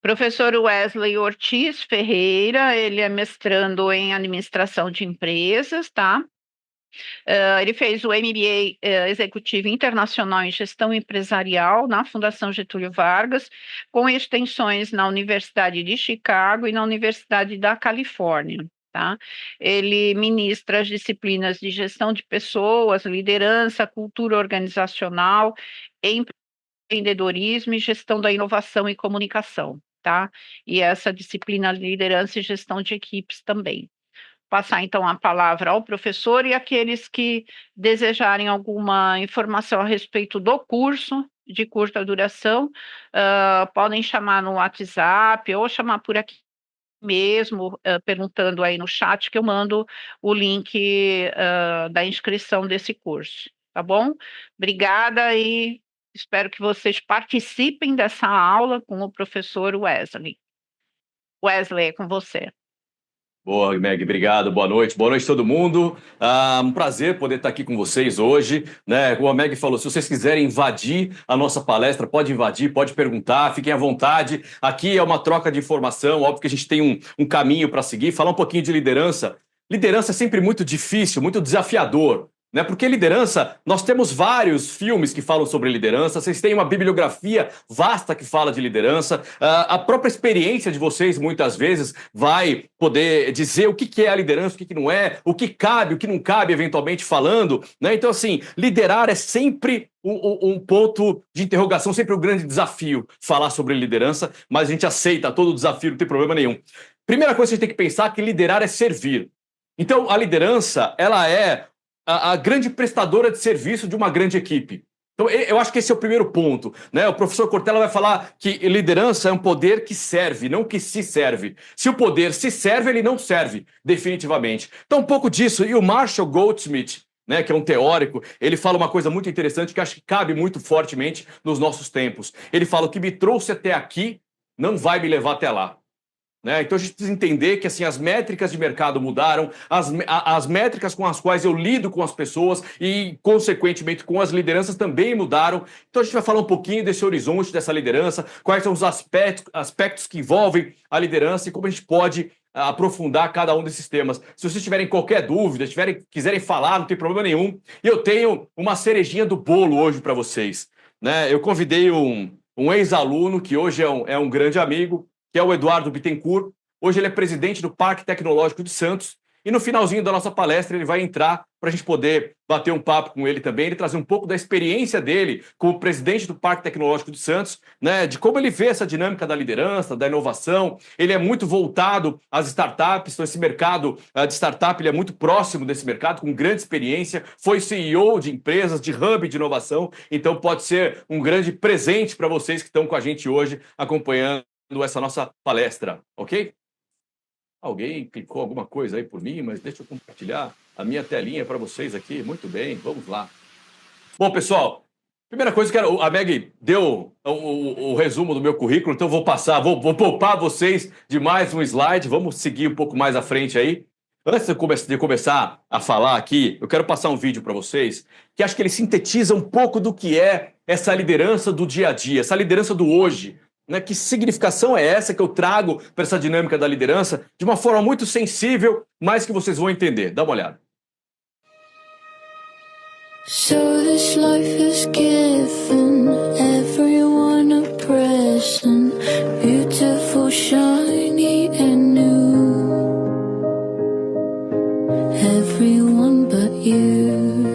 Professor Wesley Ortiz Ferreira, ele é mestrando em administração de empresas, tá? Ele fez o MBA Executivo Internacional em Gestão Empresarial na Fundação Getúlio Vargas, com extensões na Universidade de Chicago e na Universidade da Califórnia. Tá? Ele ministra as disciplinas de gestão de pessoas, liderança, cultura organizacional, empreendedorismo e gestão da inovação e comunicação. Tá? E essa disciplina liderança e gestão de equipes também. Passar então a palavra ao professor e aqueles que desejarem alguma informação a respeito do curso de curta duração, podem chamar no WhatsApp ou chamar por aqui mesmo, perguntando aí no chat que eu mando o link da inscrição desse curso, tá bom? Obrigada e espero que vocês participem dessa aula com o professor Wesley. Wesley, é com você. Boa, Meg, obrigado, boa noite todo mundo. Um prazer poder estar aqui com vocês hoje, né? Como a Meg falou, se vocês quiserem invadir a nossa palestra, pode invadir, pode perguntar, fiquem à vontade. Aqui é uma troca de informação, óbvio que a gente tem um caminho para seguir. Falar um pouquinho de liderança. Liderança é sempre muito difícil, muito desafiador. Né? Porque liderança, nós temos vários filmes que falam sobre liderança, vocês têm uma bibliografia vasta que fala de liderança, a própria experiência de vocês muitas vezes vai poder dizer o que é a liderança, o que não é, o que cabe, o que não cabe eventualmente falando, né? Então assim, liderar é sempre um ponto de interrogação, sempre um grande desafio falar sobre liderança, mas a gente aceita todo o desafio, não tem problema nenhum. Primeira coisa que a gente tem que pensar é que liderar é servir. Então a liderança, ela é a grande prestadora de serviço de uma grande equipe. Então, eu acho que esse é o primeiro ponto, né? O professor Cortella vai falar que liderança é um poder que serve, não que se serve. Se o poder se serve, ele não serve, definitivamente. Então, um pouco disso. E o Marshall Goldsmith, né, que é um teórico, ele fala uma coisa muito interessante que acho que cabe muito fortemente nos nossos tempos. Ele fala: o que me trouxe até aqui não vai me levar até lá. Né? Então a gente precisa entender que assim, as métricas de mercado mudaram, as métricas com as quais eu lido com as pessoas e, consequentemente, com as lideranças também mudaram. Então a gente vai falar um pouquinho desse horizonte, dessa liderança, quais são os aspectos que envolvem a liderança e como a gente pode aprofundar cada um desses temas. Se vocês tiverem qualquer dúvida, quiserem falar, não tem problema nenhum. E eu tenho uma cerejinha do bolo hoje para vocês. Né? Eu convidei um ex-aluno que hoje é um grande amigo, que é o Eduardo Bittencourt. Hoje ele é presidente do Parque Tecnológico de Santos. E no finalzinho da nossa palestra ele vai entrar para a gente poder bater um papo com ele também, ele trazer um pouco da experiência dele como presidente do Parque Tecnológico de Santos, né, de como ele vê essa dinâmica da liderança, da inovação. Ele é muito voltado às startups, então esse mercado de startup ele é muito próximo desse mercado, com grande experiência, foi CEO de empresas, de hub de inovação, então pode ser um grande presente para vocês que estão com a gente hoje acompanhando essa nossa palestra, ok? Alguém clicou alguma coisa aí por mim, mas deixa eu compartilhar a minha telinha para vocês aqui. Muito bem, vamos lá. Bom, pessoal, primeira coisa que a Meg deu o resumo do meu currículo, então vou poupar vocês de mais um slide, vamos seguir um pouco mais à frente aí. Antes de começar a falar aqui, eu quero passar um vídeo para vocês que acho que ele sintetiza um pouco do que é essa liderança do dia a dia, essa liderança do hoje. Né? Que significação é essa que eu trago para essa dinâmica da liderança de uma forma muito sensível, mas que vocês vão entender. Dá uma olhada. So this life has given everyone a present, beautiful, shiny and new. Everyone but you.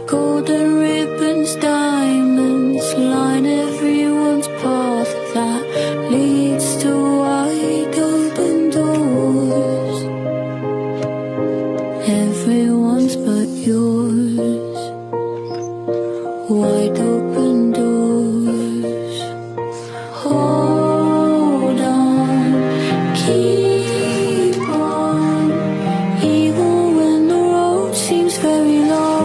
Golden ribbons, diamonds line everyone's path that leads to wide open doors. Everyone's but yours. Wide open doors. Hold on, keep on, even when the road seems very long.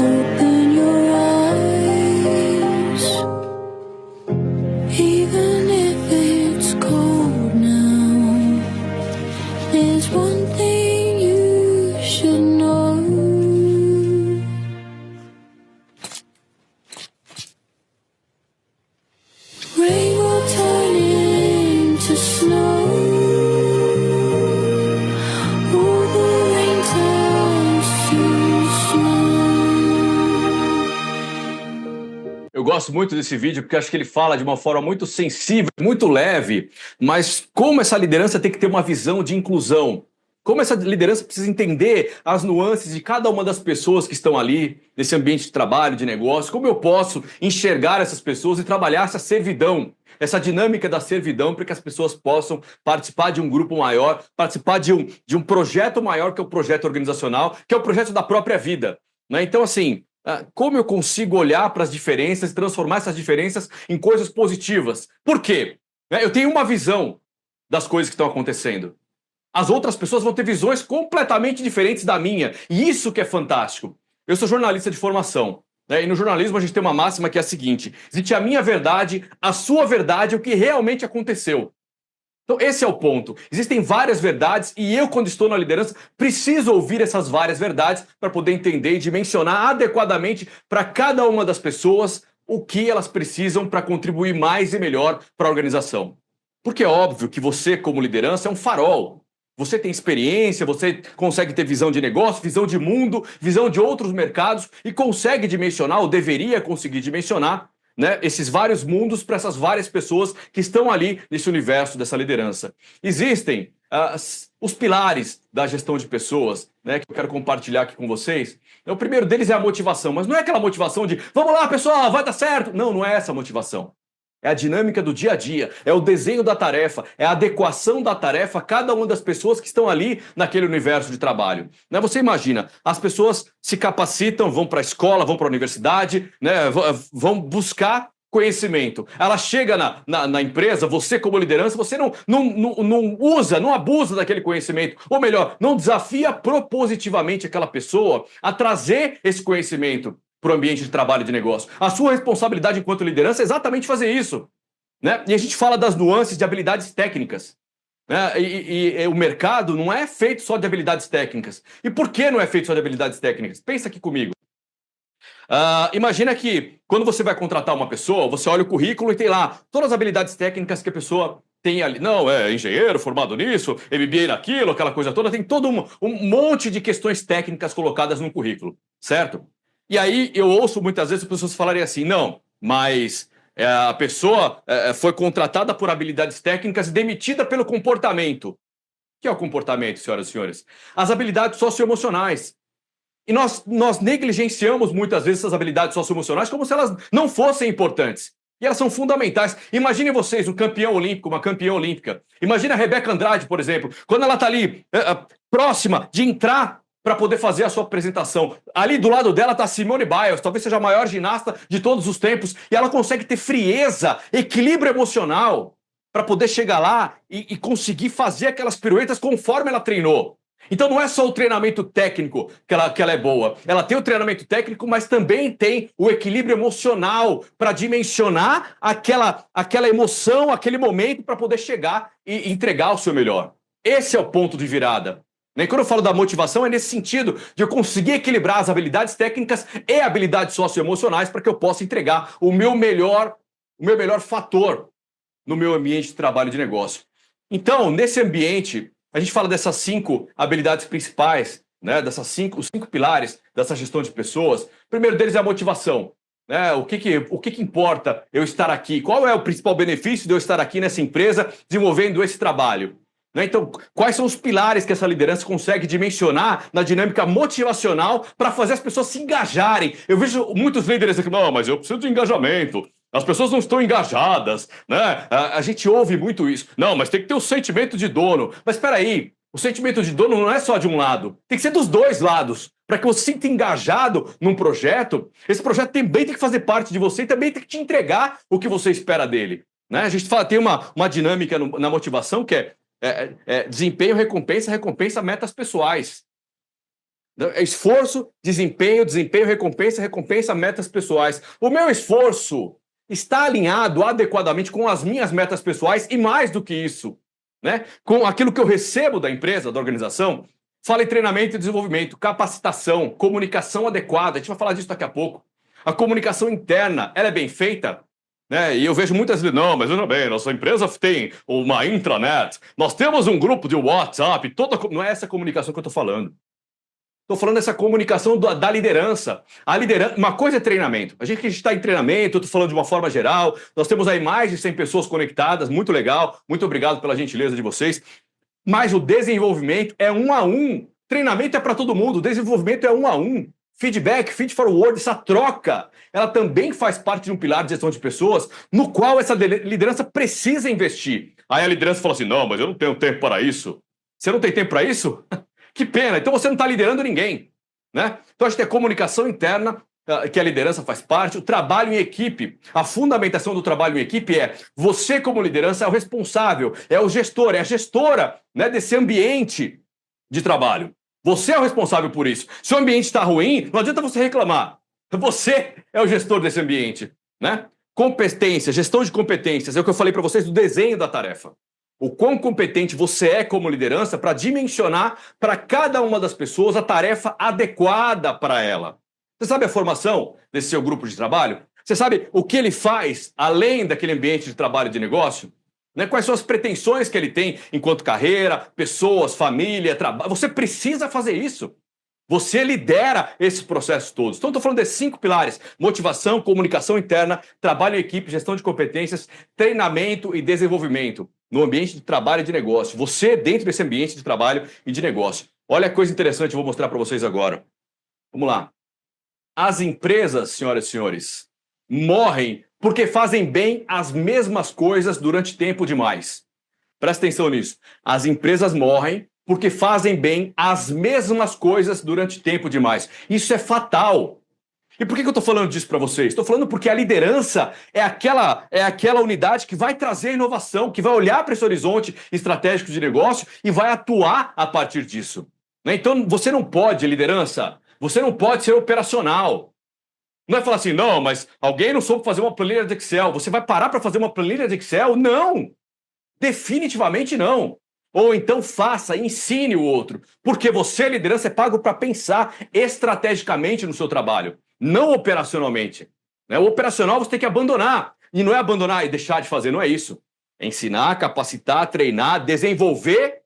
Open your eyes, even if it's cold now. There's one thing you gosto muito desse vídeo porque acho que ele fala de uma forma muito sensível, muito leve, mas como essa liderança tem que ter uma visão de inclusão. Como essa liderança precisa entender as nuances de cada uma das pessoas que estão ali, nesse ambiente de trabalho, de negócio, como eu posso enxergar essas pessoas e trabalhar essa servidão, essa dinâmica da servidão para que as pessoas possam participar de um grupo maior, participar de um projeto maior que é o projeto organizacional, que é o projeto da própria vida. Né? Então, assim, como eu consigo olhar para as diferenças e transformar essas diferenças em coisas positivas? Por quê? Eu tenho uma visão das coisas que estão acontecendo. As outras pessoas vão ter visões completamente diferentes da minha. E isso que é fantástico. Eu sou jornalista de formação, né? E no jornalismo a gente tem uma máxima que é a seguinte: existe a minha verdade, a sua verdade, o que realmente aconteceu. Então esse é o ponto. Existem várias verdades e eu, quando estou na liderança, preciso ouvir essas várias verdades para poder entender e dimensionar adequadamente para cada uma das pessoas o que elas precisam para contribuir mais e melhor para a organização. Porque é óbvio que você, como liderança, é um farol. Você tem experiência, você consegue ter visão de negócio, visão de mundo, visão de outros mercados e consegue dimensionar, ou deveria conseguir dimensionar, né, esses vários mundos para essas várias pessoas que estão ali nesse universo dessa liderança. Existem os pilares da gestão de pessoas, né, que eu quero compartilhar aqui com vocês. O primeiro deles é a motivação, mas não é aquela motivação de vamos lá, pessoal, vai dar certo. Não, não é essa a motivação. É a dinâmica do dia a dia, é o desenho da tarefa, é a adequação da tarefa a cada uma das pessoas que estão ali naquele universo de trabalho. Né? Você imagina, as pessoas se capacitam, vão para a escola, vão para a universidade, né? Vão buscar conhecimento. Ela chega na empresa, você como liderança, você não usa, não abusa daquele conhecimento. Ou melhor, não desafia propositivamente aquela pessoa a trazer esse conhecimento para o ambiente de trabalho e de negócio. A sua responsabilidade enquanto liderança é exatamente fazer isso. Né? E a gente fala das nuances de habilidades técnicas. Né? E o mercado não é feito só de habilidades técnicas. E por que não é feito só de habilidades técnicas? Pensa aqui comigo. Imagina que quando você vai contratar uma pessoa, você olha o currículo e tem lá todas as habilidades técnicas que a pessoa tem ali. Não, é engenheiro, formado nisso, MBA naquilo, aquela coisa toda. Tem todo um monte de questões técnicas colocadas no currículo, certo? E aí eu ouço muitas vezes as pessoas falarem assim, não, mas a pessoa foi contratada por habilidades técnicas e demitida pelo comportamento. O que é o comportamento, senhoras e senhores? As habilidades socioemocionais. E nós negligenciamos muitas vezes essas habilidades socioemocionais como se elas não fossem importantes. E elas são fundamentais. Imaginem vocês, um campeão olímpico, uma campeã olímpica. Imagina a Rebeca Andrade, por exemplo, quando ela está ali próxima de entrar para poder fazer a sua apresentação. Ali do lado dela está Simone Biles, talvez seja a maior ginasta de todos os tempos, e ela consegue ter frieza, equilíbrio emocional, para poder chegar lá e conseguir fazer aquelas piruetas conforme ela treinou. Então não é só o treinamento técnico que ela é boa. Ela tem o treinamento técnico, mas também tem o equilíbrio emocional para dimensionar aquela emoção, aquele momento para poder chegar e entregar o seu melhor. Esse é o ponto de virada. E quando eu falo da motivação, é nesse sentido de eu conseguir equilibrar as habilidades técnicas e habilidades socioemocionais para que eu possa entregar o meu melhor fator no meu ambiente de trabalho e de negócio. Então, nesse ambiente, a gente fala dessas 5 habilidades principais, né, os 5 pilares dessa gestão de pessoas. O primeiro deles é a motivação. Né? O que importa eu estar aqui? Qual é o principal benefício de eu estar aqui nessa empresa desenvolvendo esse trabalho? Né? Então, quais são os pilares que essa liderança consegue dimensionar na dinâmica motivacional para fazer as pessoas se engajarem? Eu vejo muitos líderes aqui, não, mas eu preciso de engajamento. As pessoas não estão engajadas, né? A gente ouve muito isso. Não, mas tem que ter o sentimento de dono. Mas espera aí, o sentimento de dono não é só de um lado. Tem que ser dos dois lados. Para que você se sinta engajado num projeto, esse projeto também tem que fazer parte de você e também tem que te entregar o que você espera dele. Né? A gente tem uma dinâmica na motivação que é desempenho, recompensa, metas pessoais. É esforço, desempenho, recompensa, metas pessoais. O meu esforço está alinhado adequadamente com as minhas metas pessoais e mais do que isso, né? Com aquilo que eu recebo da empresa, da organização. Fala em treinamento e desenvolvimento, capacitação, comunicação adequada. A gente vai falar disso daqui a pouco. A comunicação interna, ela é bem feita? Né? E eu vejo muitas vezes, não, mas veja bem, nossa empresa tem uma intranet, nós temos um grupo de WhatsApp, não é essa comunicação que eu estou falando. Estou falando dessa comunicação da liderança. Uma coisa é treinamento. A gente está em treinamento, eu estou falando de uma forma geral. Nós temos aí mais de 100 pessoas conectadas, muito legal. Muito obrigado pela gentileza de vocês. Mas o desenvolvimento é 1 a 1. Treinamento é para todo mundo, o desenvolvimento é 1 a 1. Feedback, feed forward, essa troca, ela também faz parte de um pilar de gestão de pessoas no qual essa liderança precisa investir. Aí a liderança fala assim, não, mas eu não tenho tempo para isso. Você não tem tempo para isso? Que pena, então você não está liderando ninguém, né? Então a gente tem a comunicação interna, que a liderança faz parte, o trabalho em equipe. A fundamentação do trabalho em equipe é você como liderança é o responsável, é o gestor, é a gestora, né, desse ambiente de trabalho. Você é o responsável por isso. Se o ambiente está ruim, não adianta você reclamar. Você é o gestor desse ambiente, né? Competência, gestão de competências, é o que eu falei para vocês do desenho da tarefa. O quão competente você é como liderança para dimensionar para cada uma das pessoas a tarefa adequada para ela. Você sabe a formação desse seu grupo de trabalho? Você sabe o que ele faz além daquele ambiente de trabalho e de negócio? Né? Quais são as pretensões que ele tem enquanto carreira, pessoas, família, trabalho? Você precisa fazer isso. Você lidera esses processos todos. Então, estou falando desses 5 pilares: motivação, comunicação interna, trabalho em equipe, gestão de competências, treinamento e desenvolvimento no ambiente de trabalho e de negócio. Você dentro desse ambiente de trabalho e de negócio. Olha a coisa interessante, eu vou mostrar para vocês agora. Vamos lá. As empresas, senhoras e senhores, morrem porque fazem bem as mesmas coisas durante tempo demais. Presta atenção nisso. As empresas morrem porque fazem bem as mesmas coisas durante tempo demais. Isso é fatal. E por que eu estou falando disso para vocês? Estou falando porque a liderança é aquela unidade que vai trazer inovação, que vai olhar para esse horizonte estratégico de negócio e vai atuar a partir disso. Né? Então, você não pode, liderança, você não pode ser operacional. Não é falar assim, não, mas alguém não soube fazer uma planilha de Excel. Você vai parar para fazer uma planilha de Excel? Não! Definitivamente não. Ou então faça, ensine o outro. Porque você, liderança, é pago para pensar estrategicamente no seu trabalho, não operacionalmente. Né? O operacional você tem que abandonar. E não é abandonar e deixar de fazer, não é isso. É ensinar, capacitar, treinar, desenvolver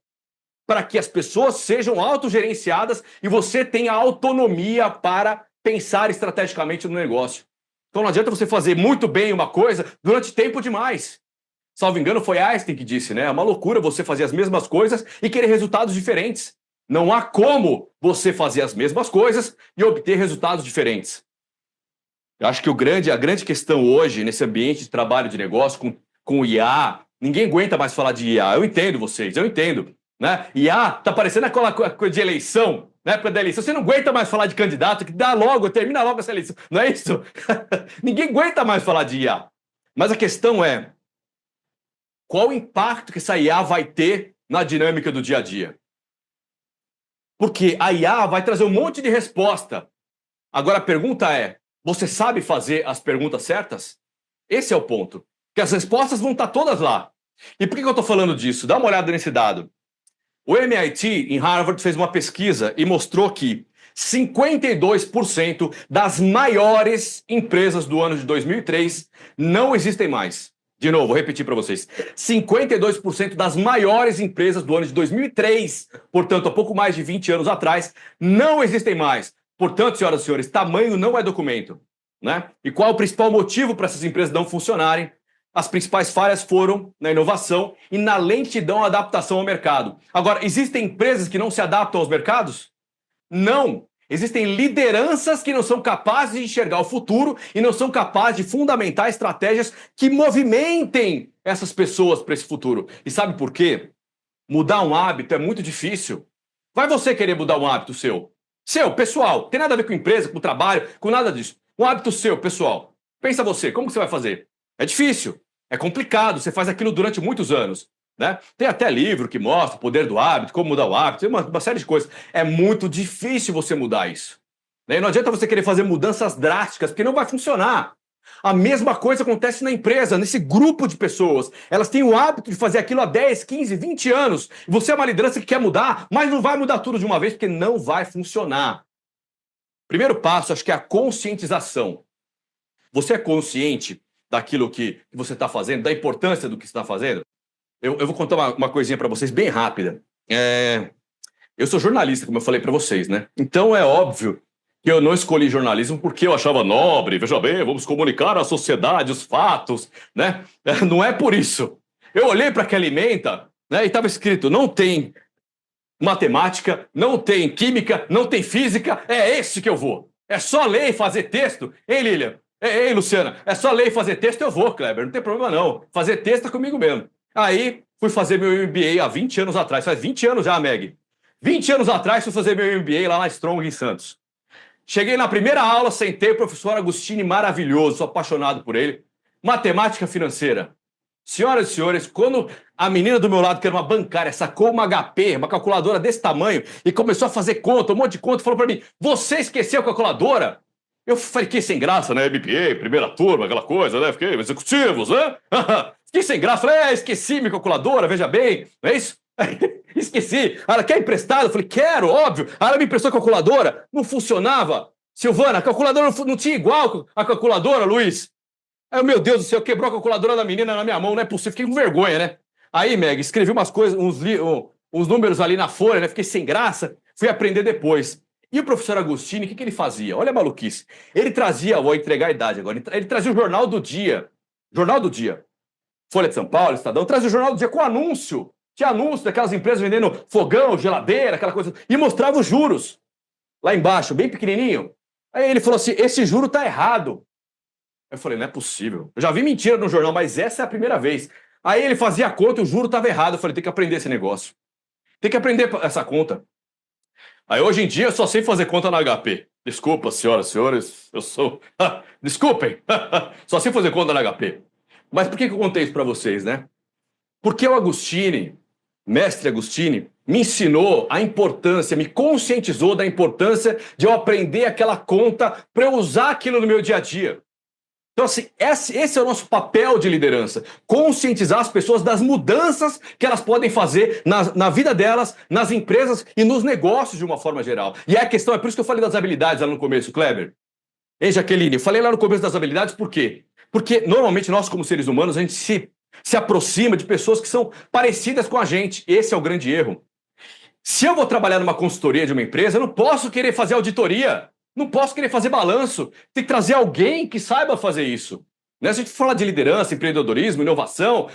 para que as pessoas sejam autogerenciadas e você tenha autonomia para pensar estrategicamente no negócio. Então não adianta você fazer muito bem uma coisa durante tempo demais. Salvo engano, foi Einstein que disse, né? É uma loucura você fazer as mesmas coisas e querer resultados diferentes. Não há como você fazer as mesmas coisas e obter resultados diferentes. Eu acho que a grande questão hoje, nesse ambiente de trabalho de negócio, com o IA, ninguém aguenta mais falar de IA. Eu entendo vocês, eu entendo. Né? IA tá parecendo aquela coisa de eleição, na época da eleição. Você não aguenta mais falar de candidato, que dá logo, termina logo essa eleição. Não é isso? Ninguém aguenta mais falar de IA. Mas a questão é, qual o impacto que essa IA vai ter na dinâmica do dia a dia? Porque a IA vai trazer um monte de resposta. Agora a pergunta é, você sabe fazer as perguntas certas? Esse é o ponto. Porque as respostas vão estar todas lá. E por que eu estou falando disso? Dá uma olhada nesse dado. O MIT, em Harvard, fez uma pesquisa e mostrou que 52% das maiores empresas do ano de 2003 não existem mais. De novo, vou repetir para vocês. 52% das maiores empresas do ano de 2003, portanto, há pouco mais de 20 anos atrás, não existem mais. Portanto, senhoras e senhores, tamanho não é documento. Né? E qual o principal motivo para essas empresas não funcionarem? As principais falhas foram na inovação e na lentidão à adaptação ao mercado. Agora, existem empresas que não se adaptam aos mercados? Não. Existem lideranças que não são capazes de enxergar o futuro e não são capazes de fundamentar estratégias que movimentem essas pessoas para esse futuro. E sabe por quê? Mudar um hábito é muito difícil. Vai você querer mudar um hábito seu? Seu, pessoal. Tem nada a ver com empresa, com trabalho, com nada disso. Um hábito seu, pessoal. Pensa você, como que você vai fazer? É difícil, é complicado, você faz aquilo durante muitos anos. Né? Tem até livro que mostra o poder do hábito, como mudar o hábito, tem uma série de coisas. É muito difícil você mudar isso. Né? E não adianta você querer fazer mudanças drásticas, porque não vai funcionar. A mesma coisa acontece na empresa, nesse grupo de pessoas. Elas têm o hábito de fazer aquilo há 10, 15, 20 anos. E você é uma liderança que quer mudar, mas não vai mudar tudo de uma vez, porque não vai funcionar. Primeiro passo, acho que é a conscientização. Você é consciente daquilo que você está fazendo, da importância do que você está fazendo? Eu vou contar uma coisinha para vocês bem rápida. Eu sou jornalista, como eu falei para vocês, né? Então é óbvio que eu não escolhi jornalismo porque eu achava nobre, veja bem, vamos comunicar à sociedade os fatos, né? Não é por isso. Eu olhei para aquela ementa, né, e estava escrito, não tem matemática, não tem química, não tem física, é esse que eu vou. É só ler e fazer texto. Hein, Lilian? Ei, Luciana, é só ler e fazer texto, eu vou, Kleber, não tem problema não. Fazer texto é comigo mesmo. Aí fui fazer meu MBA há 20 anos atrás, faz 20 anos já, Meg. 20 anos atrás fui fazer meu MBA lá na Strong em Santos. Cheguei na primeira aula, sentei, o professor Agostini, maravilhoso, sou apaixonado por ele. Matemática financeira. Senhoras e senhores, quando a menina do meu lado, que era uma bancária, sacou uma HP, uma calculadora desse tamanho, e começou a fazer conta, um monte de conta, falou pra mim, você esqueceu a calculadora? Eu fiquei sem graça, né? MBA, primeira turma, aquela coisa, né? Fiquei executivos, né? Fiquei sem graça, falei, esqueci minha calculadora, veja bem, não é isso? Esqueci. Ela quer emprestado? Eu falei, quero, óbvio. Ela me emprestou a calculadora, não funcionava. Silvana, a calculadora não tinha igual a calculadora, Luiz. Aí, meu Deus do céu, quebrou a calculadora da menina na minha mão, não é possível, fiquei com vergonha, né? Aí, Meg, escrevi umas coisas, uns números ali na folha, né? Fiquei sem graça, fui aprender depois. E o professor Agostini, o que ele fazia? Olha a maluquice. Ele trazia, vou entregar a idade agora, ele trazia o Jornal do Dia. Jornal do Dia. Folha de São Paulo, Estadão, trazia o Jornal do Dia com anúncio. Tinha anúncio daquelas empresas vendendo fogão, geladeira, aquela coisa. E mostrava os juros. Lá embaixo, bem pequenininho. Aí ele falou assim, esse juro tá errado. Eu falei, não é possível. Eu já vi mentira no jornal, mas essa é a primeira vez. Aí ele fazia a conta e o juro estava errado. Eu falei, tem que aprender esse negócio. Tem que aprender essa conta. Aí hoje em dia eu só sei fazer conta na HP. Desculpa, senhoras e senhores, eu sou... Desculpem, só sei fazer conta na HP. Mas por que eu contei isso para vocês, né? Porque o Agostini, mestre Agostini, me ensinou a importância, me conscientizou da importância de eu aprender aquela conta para eu usar aquilo no meu dia a dia. Então, assim, esse é o nosso papel de liderança. Conscientizar as pessoas das mudanças que elas podem fazer na vida delas, nas empresas e nos negócios de uma forma geral. E a questão, é por isso que eu falei das habilidades lá no começo, Kleber. Hein, Jaqueline? Eu falei lá no começo das habilidades, por quê? Porque, normalmente, nós, como seres humanos, a gente se aproxima de pessoas que são parecidas com a gente. Esse é o grande erro. Se eu vou trabalhar numa consultoria de uma empresa, eu não posso querer fazer auditoria. Não posso querer fazer balanço. Tem que trazer alguém que saiba fazer isso. Né? Se a gente fala de liderança, empreendedorismo, inovação,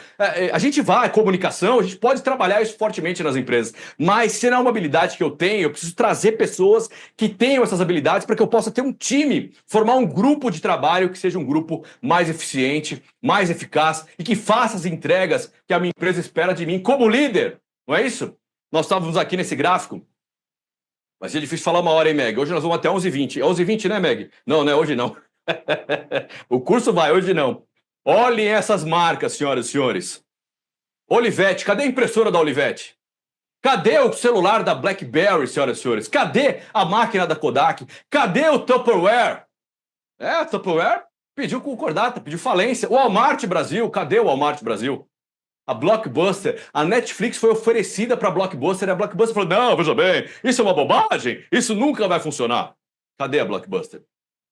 a gente vai, comunicação, a gente pode trabalhar isso fortemente nas empresas. Mas se não é uma habilidade que eu tenho, eu preciso trazer pessoas que tenham essas habilidades para que eu possa ter um time, formar um grupo de trabalho que seja um grupo mais eficiente, mais eficaz e que faça as entregas que a minha empresa espera de mim como líder. Não é isso? Nós estávamos aqui nesse gráfico. Vai ser difícil falar uma hora, hein, Meg? Hoje nós vamos até 11h20. É 11h20, né, Meg? Não, não é hoje não. O curso vai, hoje não. Olhem essas marcas, senhoras e senhores. Olivetti, cadê a impressora da Olivetti? Cadê o celular da BlackBerry, senhoras e senhores? Cadê a máquina da Kodak? Cadê o Tupperware? O Tupperware pediu concordata, pediu falência. O Walmart Brasil, cadê o Walmart Brasil? A Blockbuster, a Netflix foi oferecida para a Blockbuster e a Blockbuster falou, não, veja bem, isso é uma bobagem, isso nunca vai funcionar. Cadê a Blockbuster?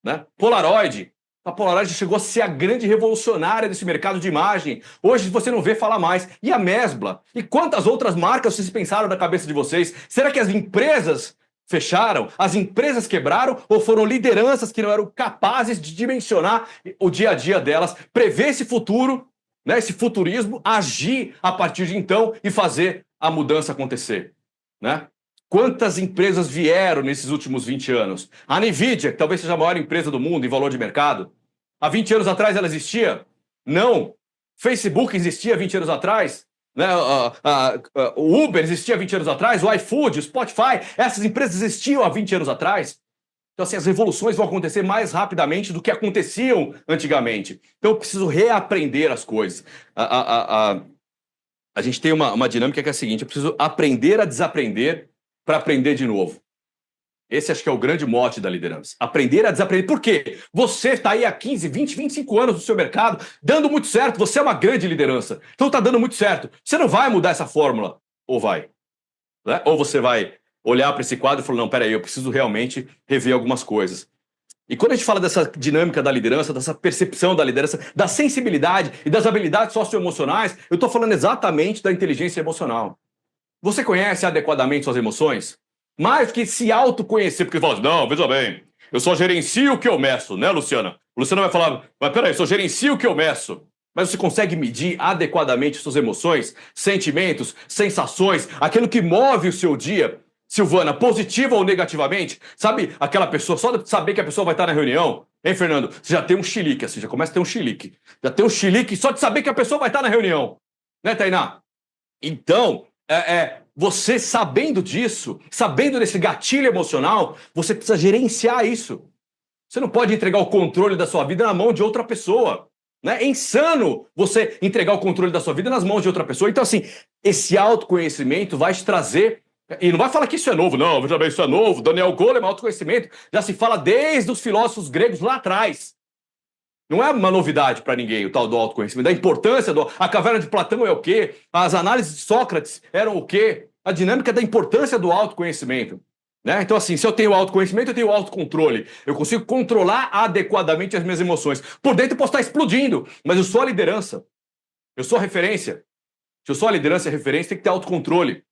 Né? Polaroid. A Polaroid chegou a ser a grande revolucionária desse mercado de imagem. Hoje você não vê falar mais. E a Mesbla? E quantas outras marcas vocês pensaram na cabeça de vocês? Será que as empresas fecharam? As empresas quebraram? Ou foram lideranças que não eram capazes de dimensionar o dia a dia delas, prever esse futuro, né, esse futurismo, agir a partir de então e fazer a mudança acontecer, né? Quantas empresas vieram nesses últimos 20 anos? A Nvidia, que talvez seja a maior empresa do mundo em valor de mercado, há 20 anos atrás ela existia? Não. Facebook existia 20 anos atrás? Né? O Uber existia 20 anos atrás? O iFood, o Spotify, essas empresas existiam há 20 anos atrás? Então, assim, as revoluções vão acontecer mais rapidamente do que aconteciam antigamente. Então, eu preciso reaprender as coisas. A gente tem uma dinâmica que é a seguinte, eu preciso aprender a desaprender para aprender de novo. Esse acho que é o grande mote da liderança. Aprender a desaprender. Por quê? Você está aí há 15, 20, 25 anos no seu mercado, dando muito certo, você é uma grande liderança. Então está dando muito certo. Você não vai mudar essa fórmula, ou vai? Né? Ou você vai olhar para esse quadro e falar, não, peraí, eu preciso realmente rever algumas coisas. E quando a gente fala dessa dinâmica da liderança, dessa percepção da liderança, da sensibilidade e das habilidades socioemocionais, eu estou falando exatamente da inteligência emocional. Você conhece adequadamente suas emoções? Mais do que se autoconhecer, porque fala assim, não, veja bem, eu só gerencio o que eu meço, né, Luciana? Luciana vai falar, mas peraí, eu só gerencio o que eu meço. Mas você consegue medir adequadamente suas emoções, sentimentos, sensações, aquilo que move o seu dia, Silvana, positiva ou negativamente? Sabe aquela pessoa, só de saber que a pessoa vai estar na reunião, hein, Fernando? Você já tem um chilique, assim, já começa a ter um chilique. Já tem um chilique só de saber que a pessoa vai estar na reunião. Né, Tainá? Então, você sabendo disso, sabendo desse gatilho emocional, você precisa gerenciar isso. Você não pode entregar o controle da sua vida na mão de outra pessoa. Né? É insano você entregar o controle da sua vida nas mãos de outra pessoa. Então, assim, esse autoconhecimento vai te trazer... E não vai falar que isso é novo, não. Veja bem, isso é novo. Daniel Goleman, autoconhecimento, já se fala desde os filósofos gregos lá atrás. Não é uma novidade para ninguém o tal do autoconhecimento. Da importância A caverna de Platão é o quê? As análises de Sócrates eram o quê? A dinâmica da importância do autoconhecimento. Né? Então, assim, se eu tenho autoconhecimento, eu tenho autocontrole. Eu consigo controlar adequadamente as minhas emoções. Por dentro eu posso estar explodindo, mas eu sou a liderança. Eu sou a referência. Se eu sou a liderança e a referência, tem que ter autocontrole.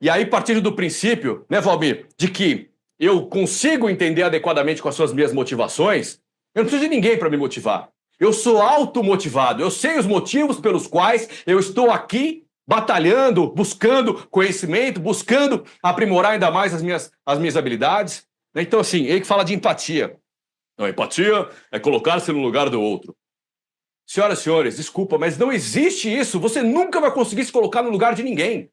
E aí, partindo do princípio, né, Valmir, de que eu consigo entender adequadamente quais são as minhas motivações, eu não preciso de ninguém para me motivar. Eu sou automotivado. Eu sei os motivos pelos quais eu estou aqui batalhando, buscando conhecimento, buscando aprimorar ainda mais as minhas habilidades. Então, assim, ele que fala de empatia. Não, empatia é colocar-se no lugar do outro. Senhoras e senhores, desculpa, mas não existe isso. Você nunca vai conseguir se colocar no lugar de ninguém.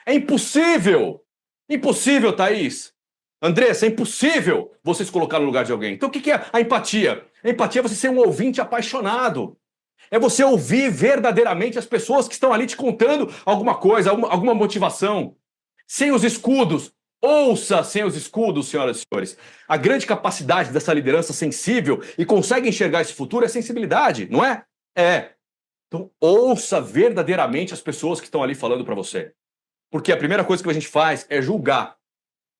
É impossível. Impossível, Thaís. Andressa, é impossível você se colocar no lugar de alguém. Então o que é a empatia? A empatia é você ser um ouvinte apaixonado. É você ouvir verdadeiramente as pessoas que estão ali te contando alguma coisa, alguma motivação. Sem os escudos. Ouça sem os escudos, senhoras e senhores. A grande capacidade dessa liderança sensível e consegue enxergar esse futuro é sensibilidade, não é? É. Então ouça verdadeiramente as pessoas que estão ali falando para você. Porque a primeira coisa que a gente faz é julgar.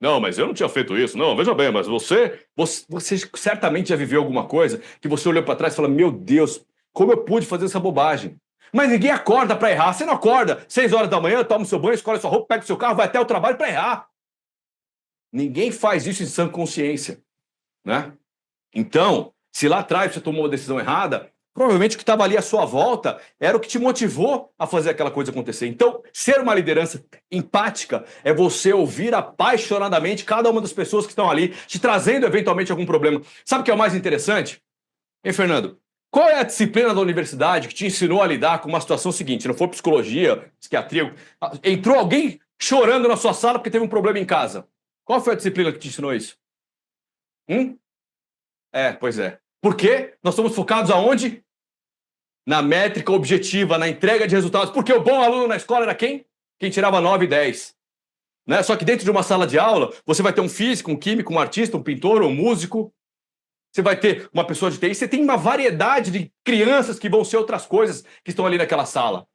Não, mas eu não tinha feito isso. Não, veja bem, mas você certamente já viveu alguma coisa que você olhou para trás e falou, meu Deus, como eu pude fazer essa bobagem? Mas ninguém acorda para errar. Você não acorda 6 horas da manhã, toma o seu banho, escolhe a sua roupa, pega o seu carro, vai até o trabalho para errar. Ninguém faz isso em sã consciência. Né? Então, se lá atrás você tomou uma decisão errada, provavelmente o que estava ali à sua volta era o que te motivou a fazer aquela coisa acontecer. Então, ser uma liderança empática é você ouvir apaixonadamente cada uma das pessoas que estão ali, te trazendo eventualmente algum problema. Sabe o que é o mais interessante? Hein, Fernando? Qual é a disciplina da universidade que te ensinou a lidar com uma situação seguinte? Não for psicologia, psiquiatria. Entrou alguém chorando na sua sala porque teve um problema em casa. Qual foi a disciplina que te ensinou isso? Pois é. Por quê? Nós estamos focados aonde? Na métrica objetiva, na entrega de resultados. Porque o bom aluno na escola era quem? Quem tirava 9 e 10. Né? Só que dentro de uma sala de aula, você vai ter um físico, um químico, um artista, um pintor, um músico. Você vai ter uma pessoa de TI. Você tem uma variedade de crianças que vão ser outras coisas que estão ali naquela sala.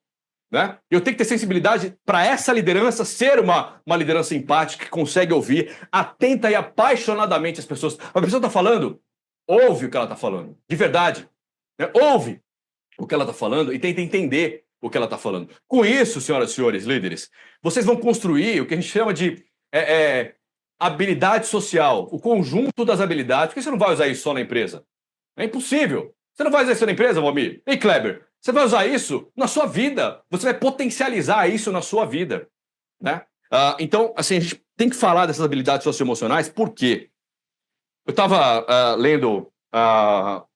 Né? Eu tenho que ter sensibilidade para essa liderança ser uma liderança empática que consegue ouvir atenta e apaixonadamente as pessoas. A pessoa está falando, ouve o que ela está falando, de verdade. Né? Ouve o que ela está falando e tenta entender o que ela está falando. Com isso, senhoras e senhores líderes, vocês vão construir o que a gente chama de habilidade social, o conjunto das habilidades. Por que você não vai usar isso só na empresa? É impossível. Você não vai usar isso na empresa, Valmir? Ei, Kleber, você vai usar isso na sua vida. Você vai potencializar isso na sua vida. Né? Então, assim, a gente tem que falar dessas habilidades socioemocionais, por quê? Eu estava lendo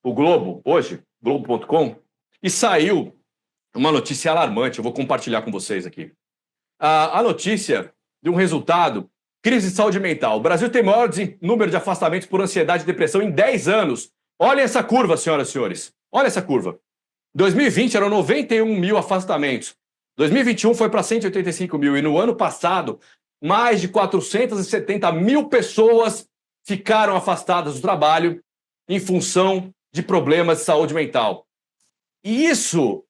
o Globo hoje, Globo.com, e saiu uma notícia alarmante. Eu vou compartilhar com vocês aqui. A notícia de um resultado, crise de saúde mental. O Brasil tem maior número de afastamentos por ansiedade e depressão em 10 anos. Olha essa curva, senhoras e senhores. Olha essa curva. 2020 eram 91 mil afastamentos. 2021 foi para 185 mil. E no ano passado, mais de 470 mil pessoas ficaram afastadas do trabalho em função de problemas de saúde mental. E isso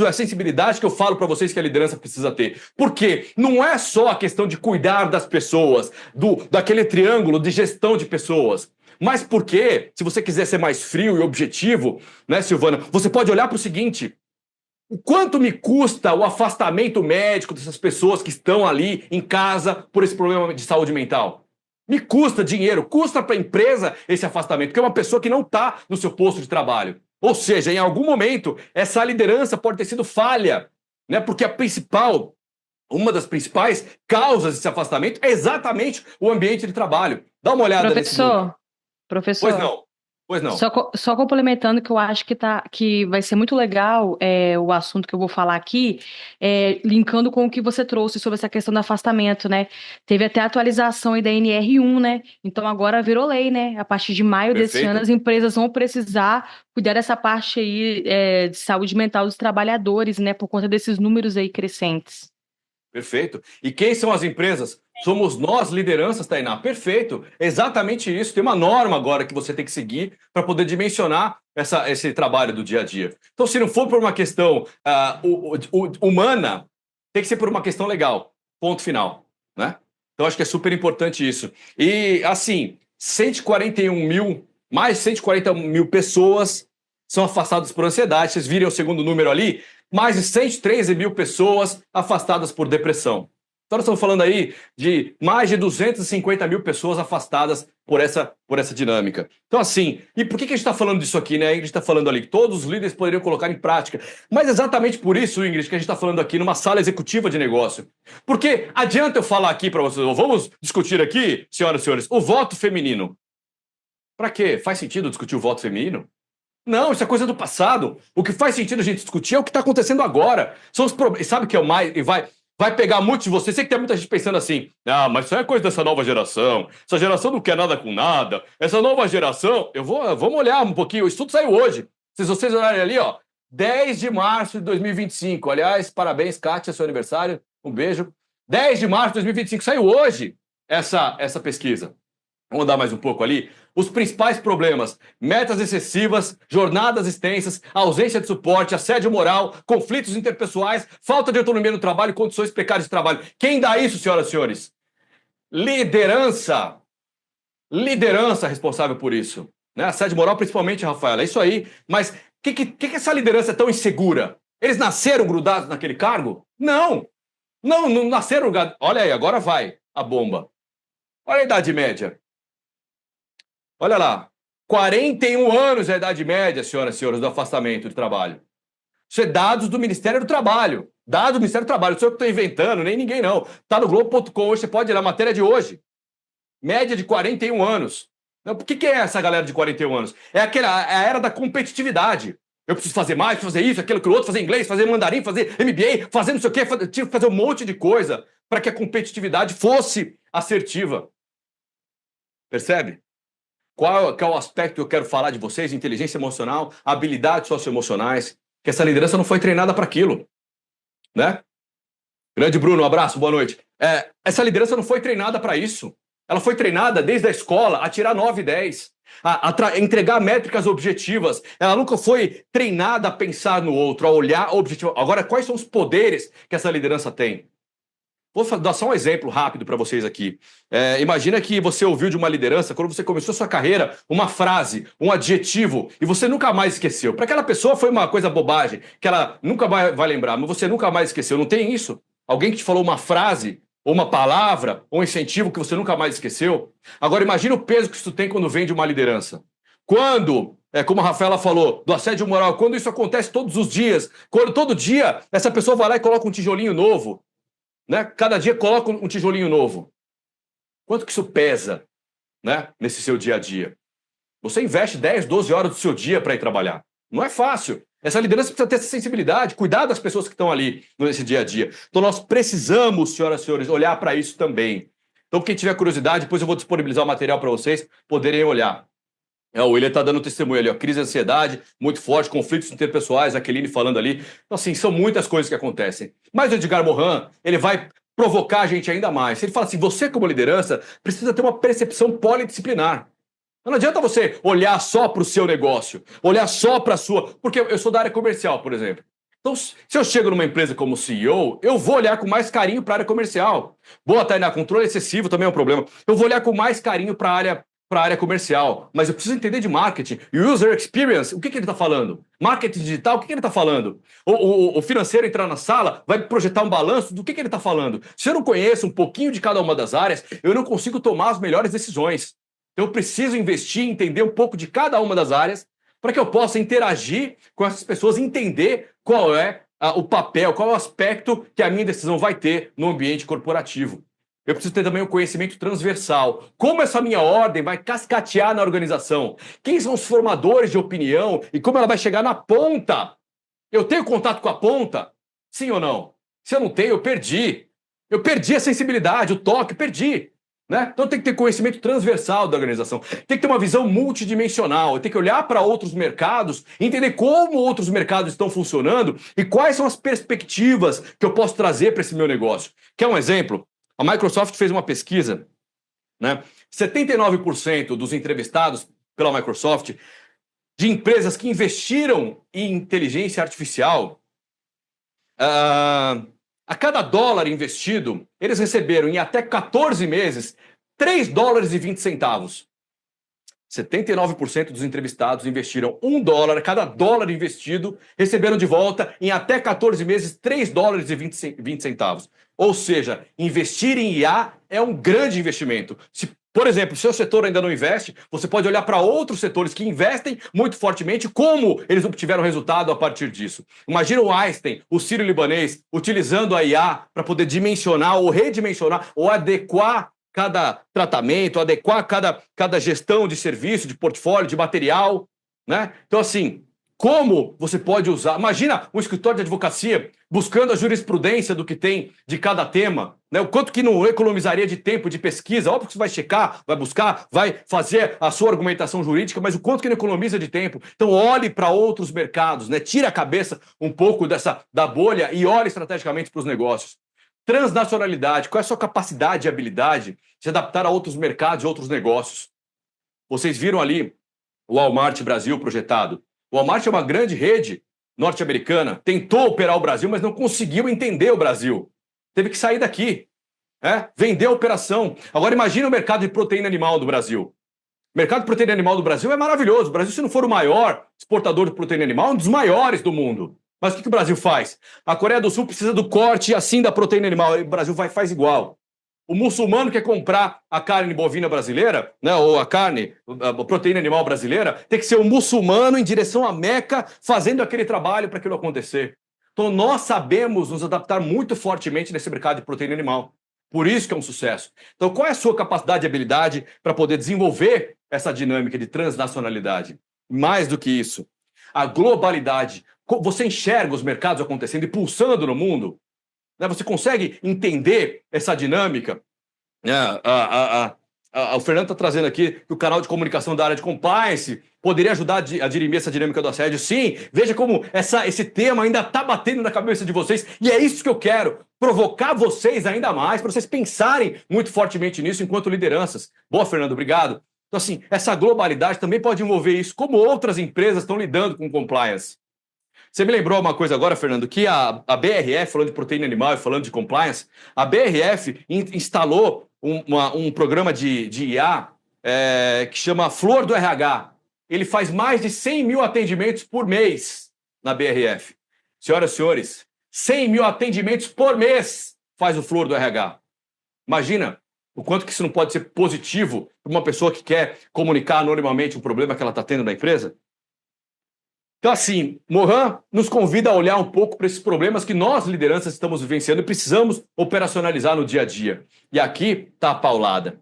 é a sensibilidade que eu falo para vocês que a liderança precisa ter. Porque não é só a questão de cuidar das pessoas, daquele triângulo de gestão de pessoas. Mas porque, se você quiser ser mais frio e objetivo, né, Silvana, você pode olhar para o seguinte: O quanto me custa o afastamento médico dessas pessoas que estão ali em casa por esse problema de saúde mental? Me custa dinheiro, custa para a empresa esse afastamento, porque é uma pessoa que não está no seu posto de trabalho. Ou seja, em algum momento, essa liderança pode ter sido falha, né? Porque uma das principais causas desse afastamento é exatamente o ambiente de trabalho. Dá uma olhada nesse número. Professor, Pois não, pois não. só complementando que eu acho que vai ser muito legal o assunto que eu vou falar aqui, linkando com o que você trouxe sobre essa questão do afastamento, né? Teve até a atualização aí da NR1, né? Então agora virou lei, né? A partir de maio desse Perfeito. ano, as empresas vão precisar cuidar dessa parte aí de saúde mental dos trabalhadores, né? Por conta desses números aí crescentes. Perfeito. E quem são as empresas? Somos nós, lideranças, Tainá. Perfeito. Exatamente isso. Tem uma norma agora que você tem que seguir para poder dimensionar esse trabalho do dia a dia. Então, se não for por uma questão humana, tem que ser por uma questão legal. Ponto final. Né? Então, acho que é super importante isso. E, assim, 141 mil, mais de 140 mil pessoas são afastadas por ansiedade. Vocês viram o segundo número ali? Mais de 113 mil pessoas afastadas por depressão. Então, nós estamos falando aí de mais de 250 mil pessoas afastadas por essa dinâmica. Então, assim, e por que a gente está falando disso aqui, né? A gente está falando ali que todos os líderes poderiam colocar em prática. Mas exatamente por isso, Ingrid, que a gente está falando aqui numa sala executiva de negócio. Porque adianta eu falar aqui para vocês, vamos discutir aqui, senhoras e senhores, o voto feminino. Para quê? Faz sentido discutir o voto feminino? Não, isso é coisa do passado. O que faz sentido a gente discutir é o que está acontecendo agora. São os problemas. Sabe o que é o mais. E vai pegar muitos de vocês. Sei que tem muita gente pensando assim: ah, mas isso é coisa dessa nova geração. Essa geração não quer nada com nada. Essa nova geração. Vamos olhar um pouquinho. O estudo saiu hoje. Se vocês olharem ali, ó. 10 de março de 2025. Aliás, parabéns, Kátia, seu aniversário. Um beijo. 10 de março de 2025. Saiu hoje essa pesquisa. Vamos andar mais um pouco ali. Os principais problemas: metas excessivas, jornadas extensas, ausência de suporte, assédio moral, conflitos interpessoais, falta de autonomia no trabalho e condições precárias de trabalho. Quem dá isso, senhoras e senhores? Liderança. Liderança responsável por isso. Né? Assédio moral, principalmente, Rafaela. É isso aí. Mas que essa liderança é tão insegura? Eles nasceram grudados naquele cargo? Não. Não nasceram grudados. Olha aí, agora vai a bomba. Olha a idade média. Olha lá, 41 anos é a idade média, senhoras e senhores, do afastamento de trabalho. Isso é dados do Ministério do Trabalho. Dados do Ministério do Trabalho. Não sou eu que estou inventando, nem ninguém não. Está no Globo.com hoje, você pode ir lá, matéria de hoje. Média de 41 anos. O que é essa galera de 41 anos? É a era da competitividade. Eu preciso fazer mais, fazer isso, aquilo, aquilo outro, fazer inglês, fazer mandarim, fazer MBA, fazer não sei o quê, fazer um monte de coisa para que a competitividade fosse assertiva. Percebe? Qual é o aspecto que eu quero falar de vocês? Inteligência emocional, habilidades socioemocionais, que essa liderança não foi treinada para aquilo, né? Grande Bruno, um abraço, boa noite. Essa liderança não foi treinada para isso. Ela foi treinada desde a escola a tirar 9 e 10, a entregar métricas objetivas. Ela nunca foi treinada a pensar no outro, a olhar objetivo. Agora, quais são os poderes que essa liderança tem? Vou dar só um exemplo rápido para vocês aqui. Imagina que você ouviu de uma liderança, quando você começou sua carreira, uma frase, um adjetivo, e você nunca mais esqueceu. Para aquela pessoa foi uma coisa bobagem, que ela nunca vai lembrar, mas você nunca mais esqueceu. Não tem isso? Alguém que te falou uma frase, ou uma palavra, ou um incentivo que você nunca mais esqueceu? Agora imagina o peso que isso tem quando vem de uma liderança. Quando, como a Rafaela falou, do assédio moral, quando isso acontece todos os dias, quando todo dia essa pessoa vai lá e coloca um tijolinho novo, né? Cada dia coloca um tijolinho novo. Quanto que isso pesa, né, nesse seu dia a dia? Você investe 10, 12 horas do seu dia para ir trabalhar. Não é fácil. Essa liderança precisa ter essa sensibilidade, cuidar das pessoas que estão ali nesse dia a dia. Então nós precisamos, senhoras e senhores, olhar para isso também. Então quem tiver curiosidade, depois eu vou disponibilizar o material para vocês poderem olhar. O William está dando testemunho ali, ó, crise de ansiedade, muito forte, conflitos interpessoais, a Aqueline falando ali. Então, assim, são muitas coisas que acontecem. Mas o Edgar Morin, ele vai provocar a gente ainda mais. Ele fala assim, você como liderança precisa ter uma percepção polidisciplinar. Não adianta você olhar só para o seu negócio, olhar só para a sua... Porque eu sou da área comercial, por exemplo. Então, se eu chego numa empresa como CEO, eu vou olhar com mais carinho para a área comercial. Boa, Tainá, controle excessivo também é um problema. Eu vou olhar com mais carinho para para a área comercial, mas eu preciso entender de marketing. User experience, o que ele está falando? Marketing digital, o que ele está falando? O financeiro entrar na sala, vai projetar um balanço, do que ele está falando? Se eu não conheço um pouquinho de cada uma das áreas, eu não consigo tomar as melhores decisões. Então eu preciso investir, entender um pouco de cada uma das áreas, para que eu possa interagir com essas pessoas, entender qual é o papel, qual é o aspecto que a minha decisão vai ter no ambiente corporativo. Eu preciso ter também o conhecimento transversal. Como essa minha ordem vai cascatear na organização? Quem são os formadores de opinião e como ela vai chegar na ponta? Eu tenho contato com a ponta? Sim ou não? Se eu não tenho, eu perdi. Eu perdi a sensibilidade, o toque, perdi. Né? Então tem que ter conhecimento transversal da organização. Tem que ter uma visão multidimensional. Eu tenho que olhar para outros mercados, entender como outros mercados estão funcionando e quais são as perspectivas que eu posso trazer para esse meu negócio. Quer um exemplo? A Microsoft fez uma pesquisa, né? 79% dos entrevistados pela Microsoft de empresas que investiram em inteligência artificial, a cada dólar investido, eles receberam em até 14 meses $3,20. 79% dos entrevistados investiram $1, cada dólar investido, receberam de volta em até 14 meses $3,20. Ou seja, investir em IA é um grande investimento. Se, por exemplo, o seu setor ainda não investe, você pode olhar para outros setores que investem muito fortemente, como eles obtiveram resultado a partir disso. Imagina o Einstein, o sírio-libanês, utilizando a IA para poder dimensionar ou redimensionar ou adequar cada tratamento, adequar cada gestão de serviço, de portfólio, de material, né? Então, assim, como você pode usar... Imagina um escritório de advocacia buscando a jurisprudência do que tem de cada tema, né? O quanto que não economizaria de tempo de pesquisa. Óbvio que você vai checar, vai buscar, vai fazer a sua argumentação jurídica, mas o quanto que não economiza de tempo. Então, olhe para outros mercados, né? Tire a cabeça um pouco da bolha e olhe estrategicamente para os negócios. Transnacionalidade, qual é a sua capacidade e habilidade de se adaptar a outros mercados e outros negócios? Vocês viram ali o Walmart Brasil projetado. O Walmart é uma grande rede norte-americana, tentou operar o Brasil, mas não conseguiu entender o Brasil. Teve que sair daqui, vender a operação. Agora imagina o mercado de proteína animal do Brasil. O mercado de proteína animal do Brasil é maravilhoso. O Brasil, se não for o maior exportador de proteína animal, é um dos maiores do mundo. Mas o que o Brasil faz? A Coreia do Sul precisa do corte assim da proteína animal. O Brasil faz igual. O muçulmano quer comprar a carne bovina brasileira, né, ou a proteína animal brasileira, tem que ser um muçulmano em direção à Meca fazendo aquele trabalho para aquilo acontecer. Então nós sabemos nos adaptar muito fortemente nesse mercado de proteína animal. Por isso que é um sucesso. Então qual é a sua capacidade e habilidade para poder desenvolver essa dinâmica de transnacionalidade? Mais do que isso, a globalidade. Você enxerga os mercados acontecendo e pulsando no mundo? Você consegue entender essa dinâmica? O Fernando está trazendo aqui que o canal de comunicação da área de compliance poderia ajudar a dirimir essa dinâmica do assédio. Sim, veja como esse tema ainda está batendo na cabeça de vocês e é isso que eu quero, provocar vocês ainda mais, para vocês pensarem muito fortemente nisso enquanto lideranças. Boa, Fernando, obrigado. Então, assim, essa globalidade também pode envolver isso, como outras empresas estão lidando com compliance. Você me lembrou uma coisa agora, Fernando, que a BRF, falando de proteína animal e falando de compliance, a BRF instalou um programa de IA que chama Flor do RH. Ele faz mais de 100 mil atendimentos por mês na BRF. Senhoras e senhores, 100 mil atendimentos por mês faz o Flor do RH. Imagina o quanto que isso não pode ser positivo para uma pessoa que quer comunicar anonimamente um problema que ela está tendo na empresa. Então, assim, Mohan nos convida a olhar um pouco para esses problemas que nós, lideranças, estamos vivenciando e precisamos operacionalizar no dia a dia. E aqui está a paulada.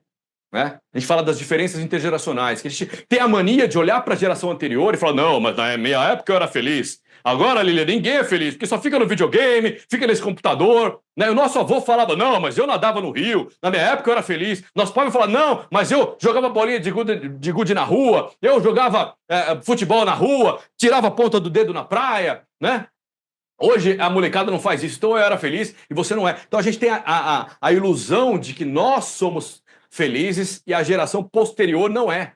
Né? A gente fala das diferenças intergeracionais, que a gente tem a mania de olhar para a geração anterior e falar, não, mas na minha época eu era feliz. Agora, Lilia, ninguém é feliz, porque só fica no videogame, fica nesse computador. Né? O nosso avô falava, não, mas eu nadava no rio, na minha época eu era feliz. Nosso pai falava, não, mas eu jogava bolinha de gude na rua, eu jogava futebol na rua, tirava a ponta do dedo na praia, né? Hoje a molecada não faz isso, então eu era feliz e você não é. Então a gente tem a ilusão de que nós somos felizes e a geração posterior não é.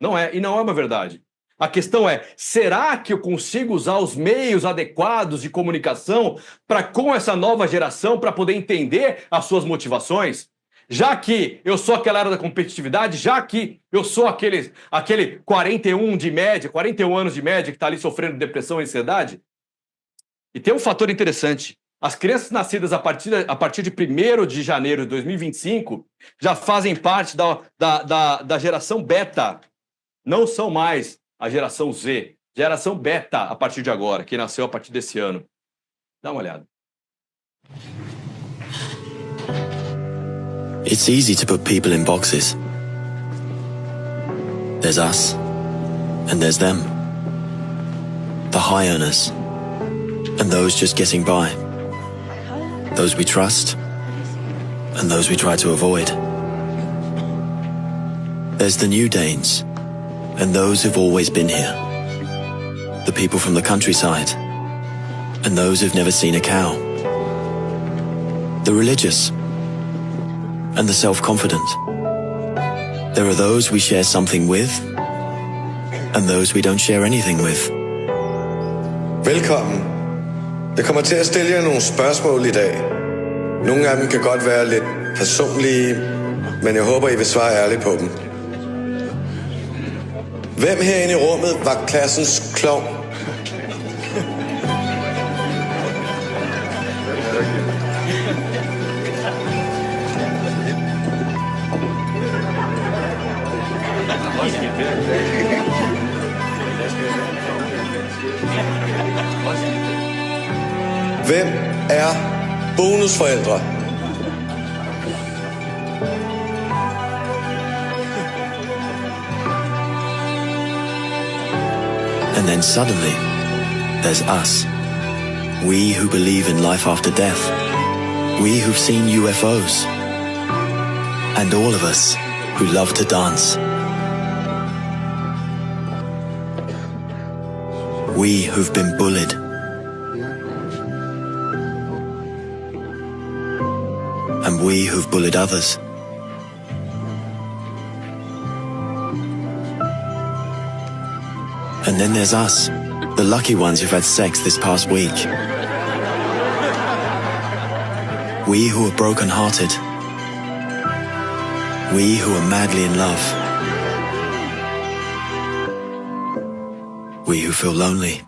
Não é, e não é uma verdade. A questão é, será que eu consigo usar os meios adequados de comunicação com essa nova geração para poder entender as suas motivações? Já que eu sou aquela era da competitividade, já que eu sou aquele 41 de média, 41 anos de média que está ali sofrendo de depressão e ansiedade. E tem um fator interessante. As crianças nascidas a partir de 1º de janeiro de 2025 já fazem parte da geração beta. Não são mais a geração Z. Geração beta a partir de agora, que nasceu a partir desse ano. Dá uma olhada. It's easy to put people in boxes. There's us, and there's them. The high earners, and those just getting by. Those we trust, and those we try to avoid. There's the new Danes, and those who've always been here. The people from the countryside, and those who've never seen a cow. The religious, and the self-confident. There are those we share something with, and those we don't share anything with. Velkommen. Jeg kommer til at stille jer nogle spørgsmål i dag. Nogle af dem kan godt være lidt personlige, men jeg håber, I vil svare ærligt på dem. Hvem herinde i rummet var klassens klovn? Hvem er bonusforældre? And then suddenly, there's us. We who believe in life after death. We who've seen UFOs. And all of us who love to dance. We who've been bullied. And we who've bullied others. And then there's us, the lucky ones who've had sex this past week. We who are broken-hearted. We who are madly in love. We who feel lonely.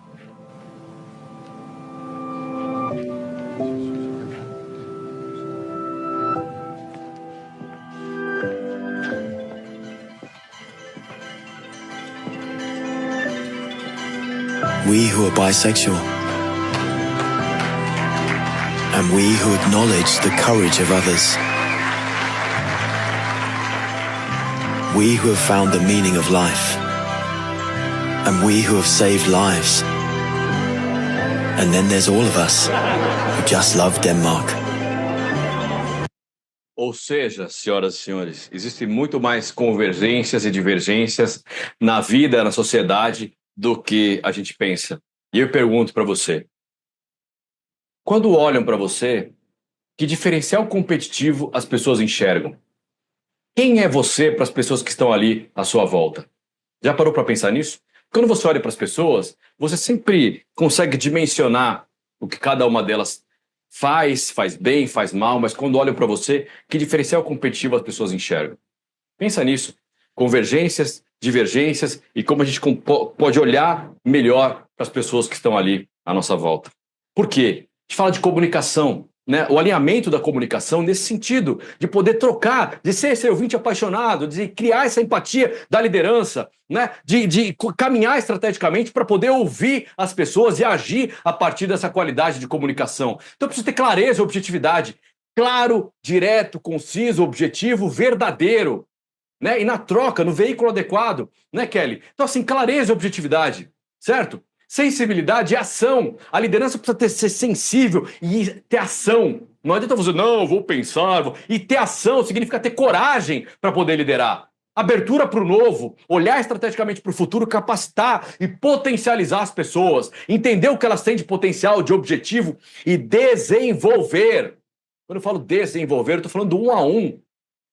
We who are bisexual. And we who acknowledge the courage of others. We who have found the meaning of life. And we who have saved lives. And then there's all of us who just love Denmark. Ou seja, senhoras e senhores, existem muito mais convergências e divergências na vida, na sociedade, do que a gente pensa. E eu pergunto para você, quando olham para você, que diferencial competitivo as pessoas enxergam? Quem é você para as pessoas que estão ali à sua volta? Já parou para pensar nisso? Quando você olha para as pessoas, você sempre consegue dimensionar o que cada uma delas faz bem, faz mal, mas quando olham para você, que diferencial competitivo as pessoas enxergam? Pensa nisso. Convergências, divergências e como a gente pode olhar melhor para as pessoas que estão ali à nossa volta. Por quê? A gente fala de comunicação, né? O alinhamento da comunicação nesse sentido, de poder trocar, de ser esse ouvinte apaixonado, de criar essa empatia da liderança, né? De caminhar estrategicamente para poder ouvir as pessoas e agir a partir dessa qualidade de comunicação. Então eu preciso ter clareza e objetividade. Claro, direto, conciso, objetivo, verdadeiro. Né? E na troca, no veículo adequado, né, Kelly? Então, assim, clareza e objetividade, certo? Sensibilidade e ação. A liderança precisa ser sensível e ter ação. Não adianta você, não, vou pensar. E ter ação significa ter coragem para poder liderar. Abertura para o novo, olhar estrategicamente para o futuro, capacitar e potencializar as pessoas, entender o que elas têm de potencial, de objetivo e desenvolver. Quando eu falo desenvolver, eu estou falando do 1 a 1.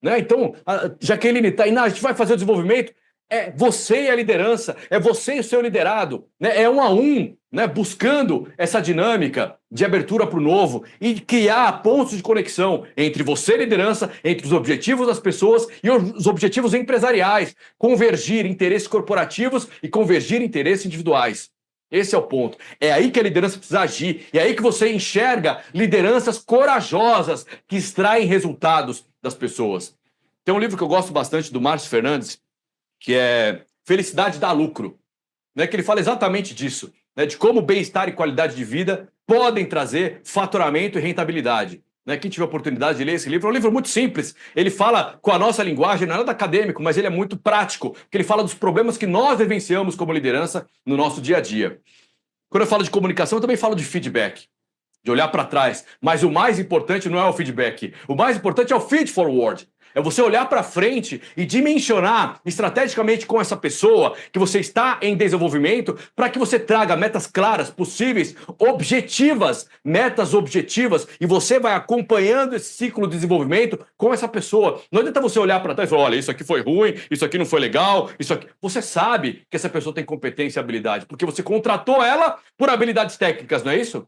Né? Então, Jaqueline, Tainá, a gente vai fazer o desenvolvimento, é você e a liderança, é você e o seu liderado, né? É 1 a 1, né, buscando essa dinâmica de abertura para o novo e criar pontos de conexão entre você, liderança, entre os objetivos das pessoas e os objetivos empresariais, convergir interesses corporativos e convergir interesses individuais. Esse é o ponto. É aí que a liderança precisa agir, é aí que você enxerga lideranças corajosas que extraem resultados das pessoas. Tem um livro que eu gosto bastante do Márcio Fernandes, que é Felicidade dá lucro, né, que ele fala exatamente disso, né, de como bem-estar e qualidade de vida podem trazer faturamento e rentabilidade. Né, quem tiver a oportunidade de ler esse livro, é um livro muito simples. Ele fala com a nossa linguagem, não é nada acadêmico, mas ele é muito prático, porque ele fala dos problemas que nós vivenciamos como liderança no nosso dia a dia. Quando eu falo de comunicação, eu também falo de feedback, de olhar para trás. Mas o mais importante não é o feedback. O mais importante é o feed forward. É você olhar para frente e dimensionar estrategicamente com essa pessoa que você está em desenvolvimento para que você traga metas claras, possíveis, objetivas, metas objetivas, e você vai acompanhando esse ciclo de desenvolvimento com essa pessoa. Não adianta você olhar para trás e falar, olha, isso aqui foi ruim, isso aqui não foi legal, isso aqui... Você sabe que essa pessoa tem competência e habilidade, porque você contratou ela por habilidades técnicas, não é isso?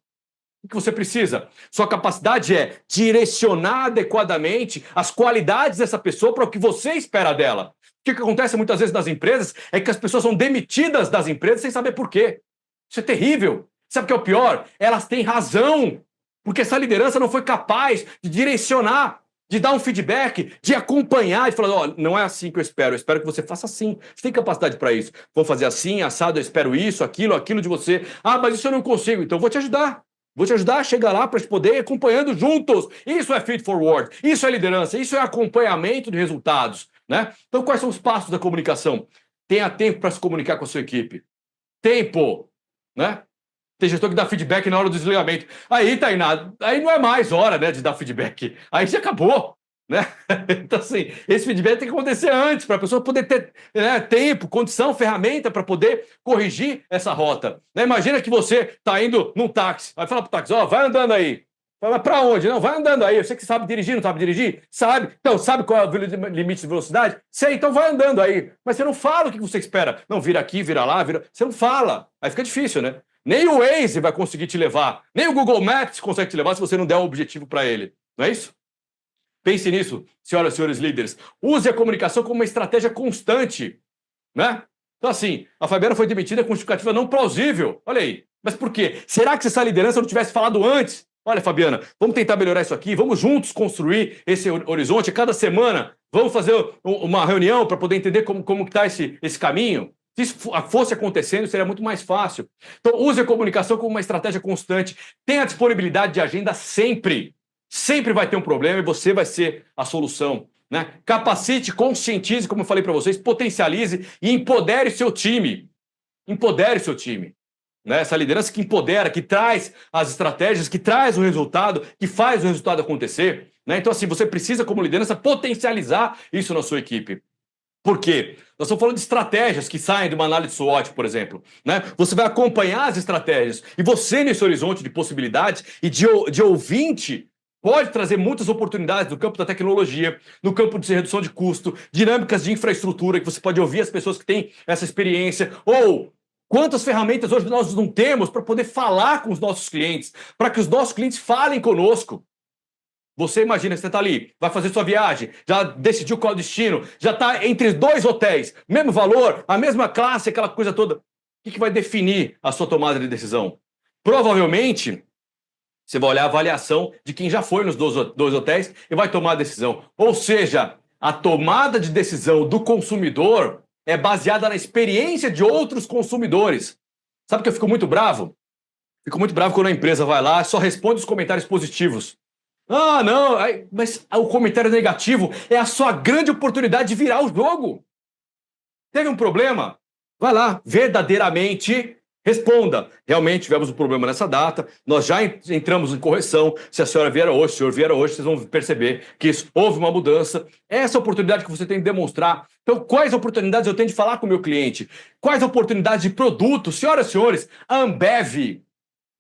O que você precisa? Sua capacidade é direcionar adequadamente as qualidades dessa pessoa para o que você espera dela. O que acontece muitas vezes nas empresas é que as pessoas são demitidas das empresas sem saber por quê. Isso é terrível. Sabe o que é o pior? Elas têm razão, porque essa liderança não foi capaz de direcionar, de dar um feedback, de acompanhar e falar, ó, não é assim que eu espero que você faça assim. Você tem capacidade para isso. Vou fazer assim, assado, eu espero isso, aquilo de você. Ah, mas isso eu não consigo, então eu vou te ajudar. Vou te ajudar a chegar lá para a gente poder ir acompanhando juntos. Isso é feed forward, isso é liderança, isso é acompanhamento de resultados, né? Então, quais são os passos da comunicação? Tenha tempo para se comunicar com a sua equipe. Tempo, né? Tem gestor que dá feedback na hora do desligamento. Aí, Tainá, aí não é mais hora, né, de dar feedback. Aí já acabou, né? Então, assim, esse feedback tem que acontecer antes, para a pessoa poder ter, né, tempo, condição, ferramenta para poder corrigir essa rota. Né? Imagina que você está indo num táxi, vai falar pro táxi, ó, vai andando aí. Fala, para onde? Não, vai andando aí. Eu sei que você sabe dirigir, não sabe dirigir? Sabe. Então, sabe qual é o limite de velocidade? Sei, então vai andando aí. Mas você não fala o que você espera. Não, vira aqui, vira lá, vira... Você não fala. Aí fica difícil, né? Nem o Waze vai conseguir te levar, nem o Google Maps consegue te levar se você não der um objetivo para ele. Não é isso? Pense nisso, senhoras e senhores líderes. Use a comunicação como uma estratégia constante, né? Então, assim, a Fabiana foi demitida com justificativa não plausível. Olha aí. Mas por quê? Será que se essa liderança não tivesse falado antes? Olha, Fabiana, vamos tentar melhorar isso aqui, vamos juntos construir esse horizonte. Cada semana, vamos fazer uma reunião para poder entender como está esse caminho. Se isso fosse acontecendo, seria muito mais fácil. Então, use a comunicação como uma estratégia constante. Tenha disponibilidade de agenda sempre. Sempre vai ter um problema e você vai ser a solução. Né? Capacite, conscientize, como eu falei para vocês, potencialize e empodere seu time. Empodere seu time. Né? Essa liderança que empodera, que traz as estratégias, que traz o resultado, que faz o resultado acontecer. Né? Então, assim, você precisa, como liderança, potencializar isso na sua equipe. Por quê? Nós estamos falando de estratégias que saem de uma análise SWOT, por exemplo. Né? Você vai acompanhar as estratégias. E você, nesse horizonte de possibilidades e de ouvinte, pode trazer muitas oportunidades no campo da tecnologia, no campo de redução de custo, dinâmicas de infraestrutura, que você pode ouvir as pessoas que têm essa experiência, ou quantas ferramentas hoje nós não temos para poder falar com os nossos clientes, para que os nossos clientes falem conosco. Você imagina, você está ali, vai fazer sua viagem, já decidiu qual é o destino, já está entre 2 hotéis, mesmo valor, a mesma classe, aquela coisa toda. O que vai definir a sua tomada de decisão? Provavelmente, você vai olhar a avaliação de quem já foi nos 2 hotéis e vai tomar a decisão. Ou seja, a tomada de decisão do consumidor é baseada na experiência de outros consumidores. Sabe que eu fico muito bravo? Fico muito bravo quando a empresa vai lá e só responde os comentários positivos. Ah, não, mas o comentário negativo é a sua grande oportunidade de virar o jogo. Teve um problema? Vai lá, verdadeiramente responda. Realmente tivemos um problema nessa data, nós já entramos em correção. Se a senhora vier hoje, se o senhor vier hoje, vocês vão perceber que houve uma mudança. Essa é a oportunidade que você tem de demonstrar. Então, quais oportunidades eu tenho de falar com o meu cliente? Quais oportunidades de produto? Senhoras e senhores, a Ambev,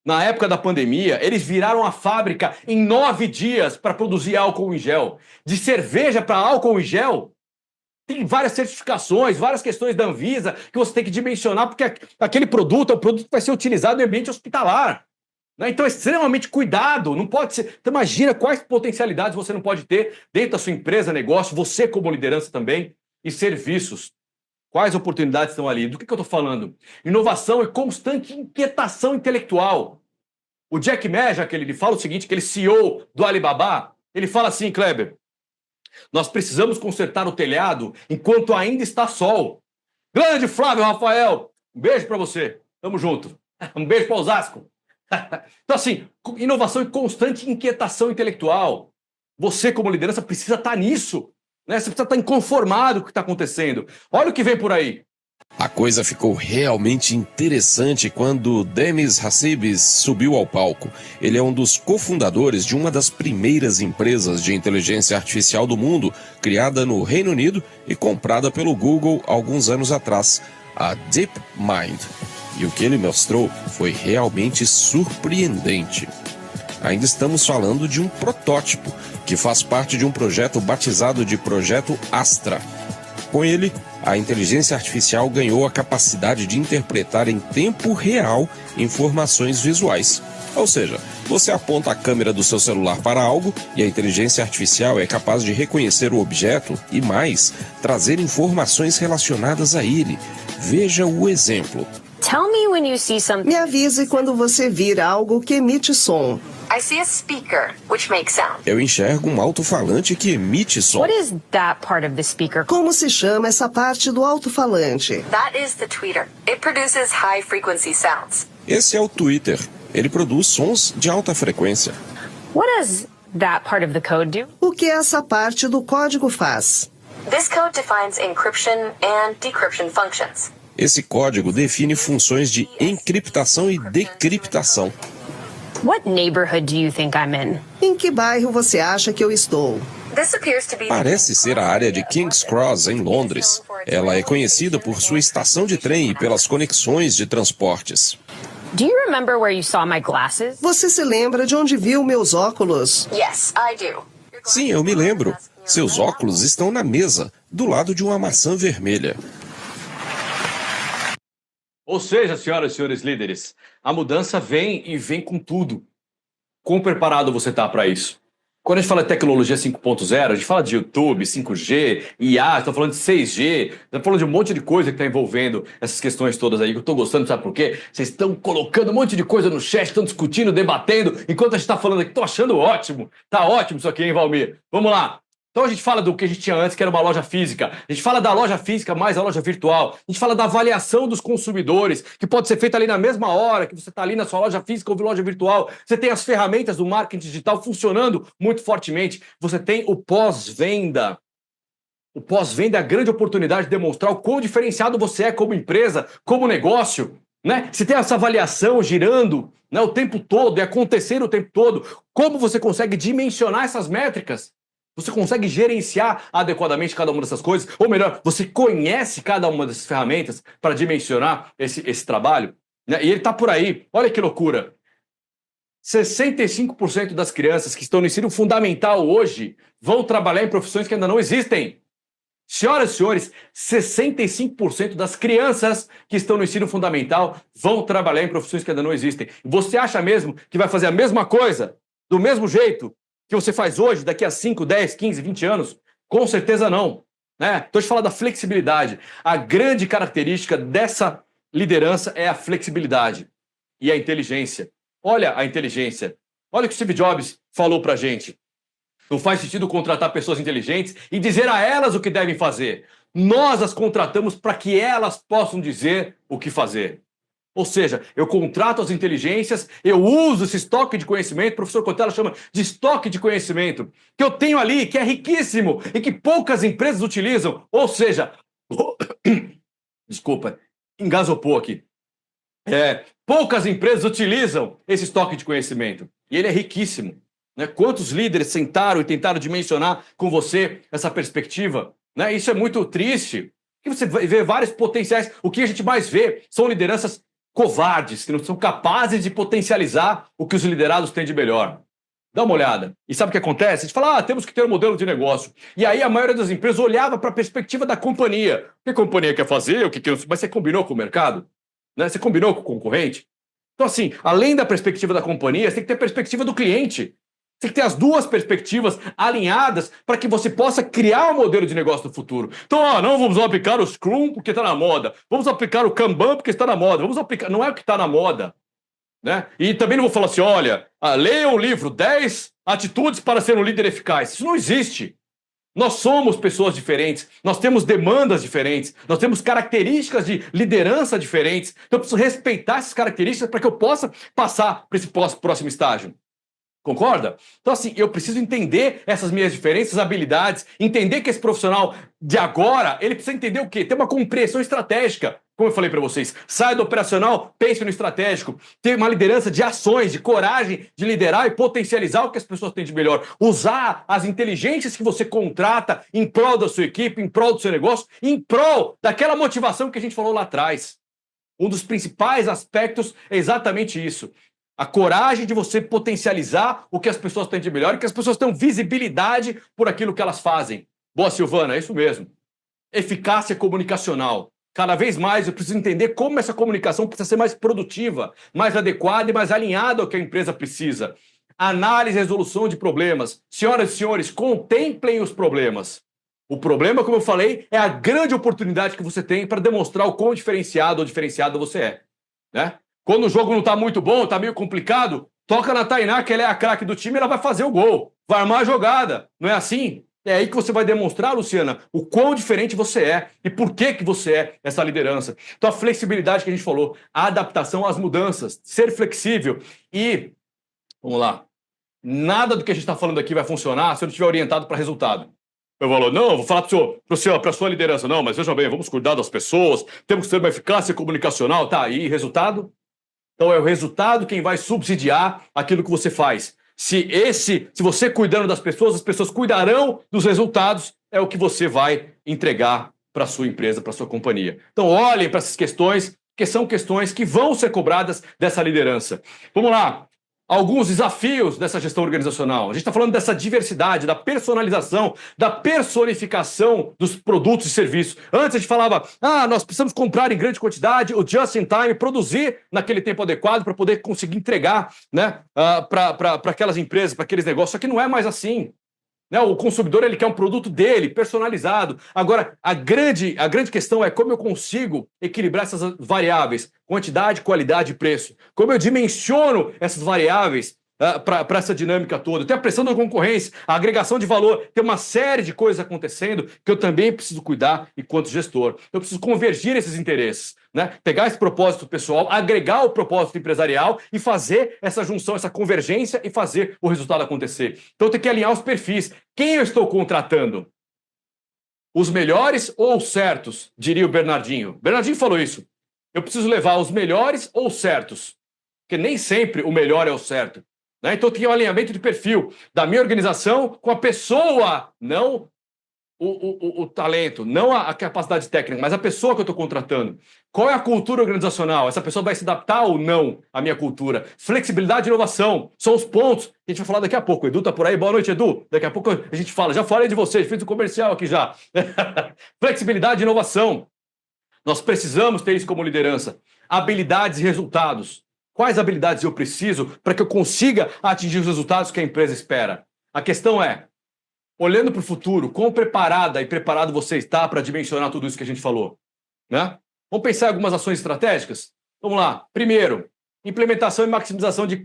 na época da pandemia, eles viraram a fábrica em 9 dias para produzir álcool em gel. De cerveja para álcool em gel, tem várias certificações, várias questões da Anvisa que você tem que dimensionar, porque aquele produto é um produto que vai ser utilizado em ambiente hospitalar. Né? Então, é extremamente cuidado, não pode ser... Então, imagina quais potencialidades você não pode ter dentro da sua empresa, negócio, você como liderança também, e serviços. Quais oportunidades estão ali? Do que eu estou falando? Inovação e constante inquietação intelectual. O Jack Ma, ele fala o seguinte, aquele CEO do Alibaba, ele fala assim, Kleber, nós precisamos consertar o telhado enquanto ainda está sol. Grande Flávio Rafael, um beijo para você, tamo junto. Um beijo para Osasco. Então assim, inovação e constante inquietação intelectual. Você como liderança precisa estar nisso. Né? Você precisa estar inconformado com o que está acontecendo. Olha o que vem por aí. A coisa ficou realmente interessante quando Demis Hassabis subiu ao palco. Ele é um dos cofundadores de uma das primeiras empresas de inteligência artificial do mundo, criada no Reino Unido e comprada pelo Google alguns anos atrás, a DeepMind. E o que ele mostrou foi realmente surpreendente. Ainda estamos falando de um protótipo, que faz parte de um projeto batizado de Projeto Astra. Com ele, a inteligência artificial ganhou a capacidade de interpretar em tempo real informações visuais. Ou seja, você aponta a câmera do seu celular para algo e a inteligência artificial é capaz de reconhecer o objeto e, mais, trazer informações relacionadas a ele. Veja o exemplo. Tell me when you see something. Me avise quando você vir algo que emite som. I see a speaker, which makes sound. Eu enxergo um alto-falante que emite som. What is that part of the speaker? Como se chama essa parte do alto-falante? That is the tweeter. It produces high-frequency sounds. Esse é o Twitter. Ele produz sons de alta frequência. What does that part of the code do? O que essa parte do código faz? This code defines encryption and decryption functions. Esse código define funções de encriptação e decriptação. What neighborhood do you think I'm in? Em que bairro você acha que eu estou? This appears to be Parece ser a área de King's Cross, em Londres. Ela é conhecida por sua estação de trem e pelas conexões de transportes. Do you remember where you saw my glasses? Você se lembra de onde viu meus óculos? Yes, I do. Sim, eu me lembro. Seus óculos estão na mesa, do lado de uma maçã vermelha. Ou seja, senhoras e senhores líderes, a mudança vem e vem com tudo. Quão preparado você está para isso? Quando a gente fala de tecnologia 5.0, a gente fala de YouTube, 5G, IA, está falando de 6G, está falando de um monte de coisa que está envolvendo essas questões todas aí, que eu estou gostando, sabe por quê? Vocês estão colocando um monte de coisa no chat, estão discutindo, debatendo, enquanto a gente está falando aqui, estou achando ótimo. Tá ótimo isso aqui, hein, Valmir? Vamos lá. Então a gente fala do que a gente tinha antes, que era uma loja física. A gente fala da loja física mais a loja virtual. A gente fala da avaliação dos consumidores, que pode ser feita ali na mesma hora que você está ali na sua loja física ou loja virtual. Você tem as ferramentas do marketing digital funcionando muito fortemente. Você tem o pós-venda. O pós-venda é a grande oportunidade de demonstrar o quão diferenciado você é como empresa, como negócio. Né? Você tem essa avaliação girando, né, o tempo todo e acontecendo o tempo todo. Como você consegue dimensionar essas métricas? Você consegue gerenciar adequadamente cada uma dessas coisas? Ou melhor, você conhece cada uma dessas ferramentas para dimensionar esse trabalho? Né? E ele está por aí. Olha que loucura. 65% das crianças que estão no ensino fundamental hoje vão trabalhar em profissões que ainda não existem. Senhoras e senhores, 65% das crianças que estão no ensino fundamental vão trabalhar em profissões que ainda não existem. Você acha mesmo que vai fazer a mesma coisa, do mesmo jeito, que você faz hoje, daqui a 5, 10, 15, 20 anos? Com certeza não. Né? Então, a gente fala da flexibilidade. A grande característica dessa liderança é a flexibilidade e a inteligência. Olha a inteligência. Olha o que o Steve Jobs falou pra gente. Não faz sentido contratar pessoas inteligentes e dizer a elas o que devem fazer. Nós as contratamos para que elas possam dizer o que fazer. Ou seja, eu contrato as inteligências, eu uso esse estoque de conhecimento, o professor Cortella chama de estoque de conhecimento, que eu tenho ali, que é riquíssimo e que poucas empresas utilizam. Ou seja, desculpa, engasopou aqui. Poucas empresas utilizam esse estoque de conhecimento e ele é riquíssimo. Né? Quantos líderes sentaram e tentaram dimensionar com você essa perspectiva? Né? Isso é muito triste. E você vê vários potenciais. O que a gente mais vê são lideranças covardes, que não são capazes de potencializar o que os liderados têm de melhor. Dá uma olhada. E sabe o que acontece? A gente fala, temos que ter um modelo de negócio. E aí a maioria das empresas olhava para a perspectiva da companhia. O que a companhia quer fazer, o que não... Mas você combinou com o mercado? Né? Você combinou com o concorrente? Então, assim, além da perspectiva da companhia, você tem que ter a perspectiva do cliente. Você tem que ter as duas perspectivas alinhadas para que você possa criar um modelo de negócio do futuro. Então, não vamos aplicar o Scrum porque está na moda. Vamos aplicar o Kanban porque está na moda. Vamos aplicar... Não é o que está na moda. Né? E também não vou falar assim, olha, leia o livro 10 atitudes para ser um líder eficaz. Isso não existe. Nós somos pessoas diferentes, nós temos demandas diferentes, nós temos características de liderança diferentes. Então eu preciso respeitar essas características para que eu possa passar para esse próximo estágio. Concorda? Então, assim, eu preciso entender essas minhas diferenças, habilidades, entender que esse profissional de agora, ele precisa entender o quê? Ter uma compreensão estratégica. Como eu falei para vocês, sai do operacional, pense no estratégico. Ter uma liderança de ações, de coragem de liderar e potencializar o que as pessoas têm de melhor. Usar as inteligências que você contrata em prol da sua equipe, em prol do seu negócio, em prol daquela motivação que a gente falou lá atrás. Um dos principais aspectos é exatamente isso. A coragem de você potencializar o que as pessoas têm de melhor e que as pessoas tenham visibilidade por aquilo que elas fazem. Boa, Silvana, é isso mesmo. Eficácia comunicacional. Cada vez mais eu preciso entender como essa comunicação precisa ser mais produtiva, mais adequada e mais alinhada ao que a empresa precisa. Análise e resolução de problemas. Senhoras e senhores, contemplem os problemas. O problema, como eu falei, é a grande oportunidade que você tem para demonstrar o quão diferenciado ou diferenciada você é. Né? Quando o jogo não está muito bom, está meio complicado, toca na Tainá, que ela é a craque do time, ela vai fazer o gol, vai armar a jogada. Não é assim? É aí que você vai demonstrar, Luciana, o quão diferente você é e por que você é essa liderança. Então, a flexibilidade que a gente falou, a adaptação às mudanças, ser flexível e, vamos lá, nada do que a gente está falando aqui vai funcionar se eu não estiver orientado para resultado. Eu falo, não, vou falar para a sua liderança, não, mas veja bem, vamos cuidar das pessoas, temos que ter uma eficácia comunicacional, tá, e resultado? Então é o resultado quem vai subsidiar aquilo que você faz. Se você cuidando das pessoas, as pessoas cuidarão dos resultados, é o que você vai entregar para a sua empresa, para a sua companhia. Então olhem para essas questões, que são questões que vão ser cobradas dessa liderança. Vamos lá. Alguns desafios dessa gestão organizacional. A gente está falando dessa diversidade, da personalização, da personificação dos produtos e serviços. Antes a gente falava, nós precisamos comprar em grande quantidade, o just in time, produzir naquele tempo adequado para poder conseguir entregar, né, para aquelas empresas, para aqueles negócios. Só que não é mais assim. Né? O consumidor ele quer um produto dele, personalizado. Agora, a grande questão é como eu consigo equilibrar essas variáveis, quantidade, qualidade e preço. Como eu dimensiono essas variáveis para essa dinâmica toda. Tem a pressão da concorrência, a agregação de valor, tem uma série de coisas acontecendo que eu também preciso cuidar enquanto gestor. Eu preciso convergir esses interesses, né? Pegar esse propósito pessoal, agregar o propósito empresarial e fazer essa junção, essa convergência e fazer o resultado acontecer. Então eu tenho que alinhar os perfis. Quem eu estou contratando? Os melhores ou os certos? Diria o Bernardinho. Bernardinho falou isso. Eu preciso levar os melhores ou os certos? Porque nem sempre o melhor é o certo. Né? Então tem um alinhamento de perfil da minha organização com a pessoa, não o talento, não a capacidade técnica, mas a pessoa que eu estou contratando. Qual é a cultura organizacional? Essa pessoa vai se adaptar ou não à minha cultura? Flexibilidade e inovação são os pontos que a gente vai falar daqui a pouco. O Edu tá por aí. Boa noite, Edu. Daqui a pouco a gente fala. Já falei de vocês, fiz um comercial aqui já. Flexibilidade e inovação. Nós precisamos ter isso como liderança. Habilidades e resultados. Quais habilidades eu preciso para que eu consiga atingir os resultados que a empresa espera? A questão é, olhando para o futuro, quão preparada e preparado você está para dimensionar tudo isso que a gente falou? Né? Vamos pensar em algumas ações estratégicas? Vamos lá. Primeiro, implementação e maximização de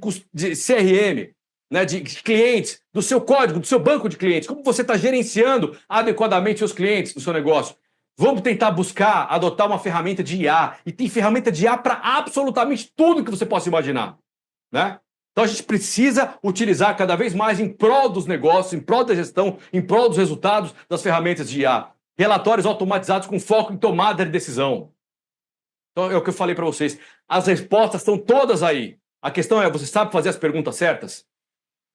CRM, né, de clientes, do seu código, do seu banco de clientes. Como você está gerenciando adequadamente seus clientes do seu negócio? Vamos tentar buscar adotar uma ferramenta de IA. E tem ferramenta de IA para absolutamente tudo que você possa imaginar. Né? Então a gente precisa utilizar cada vez mais em prol dos negócios, em prol da gestão, em prol dos resultados das ferramentas de IA. Relatórios automatizados com foco em tomada de decisão. Então é o que eu falei para vocês. As respostas estão todas aí. A questão é, você sabe fazer as perguntas certas?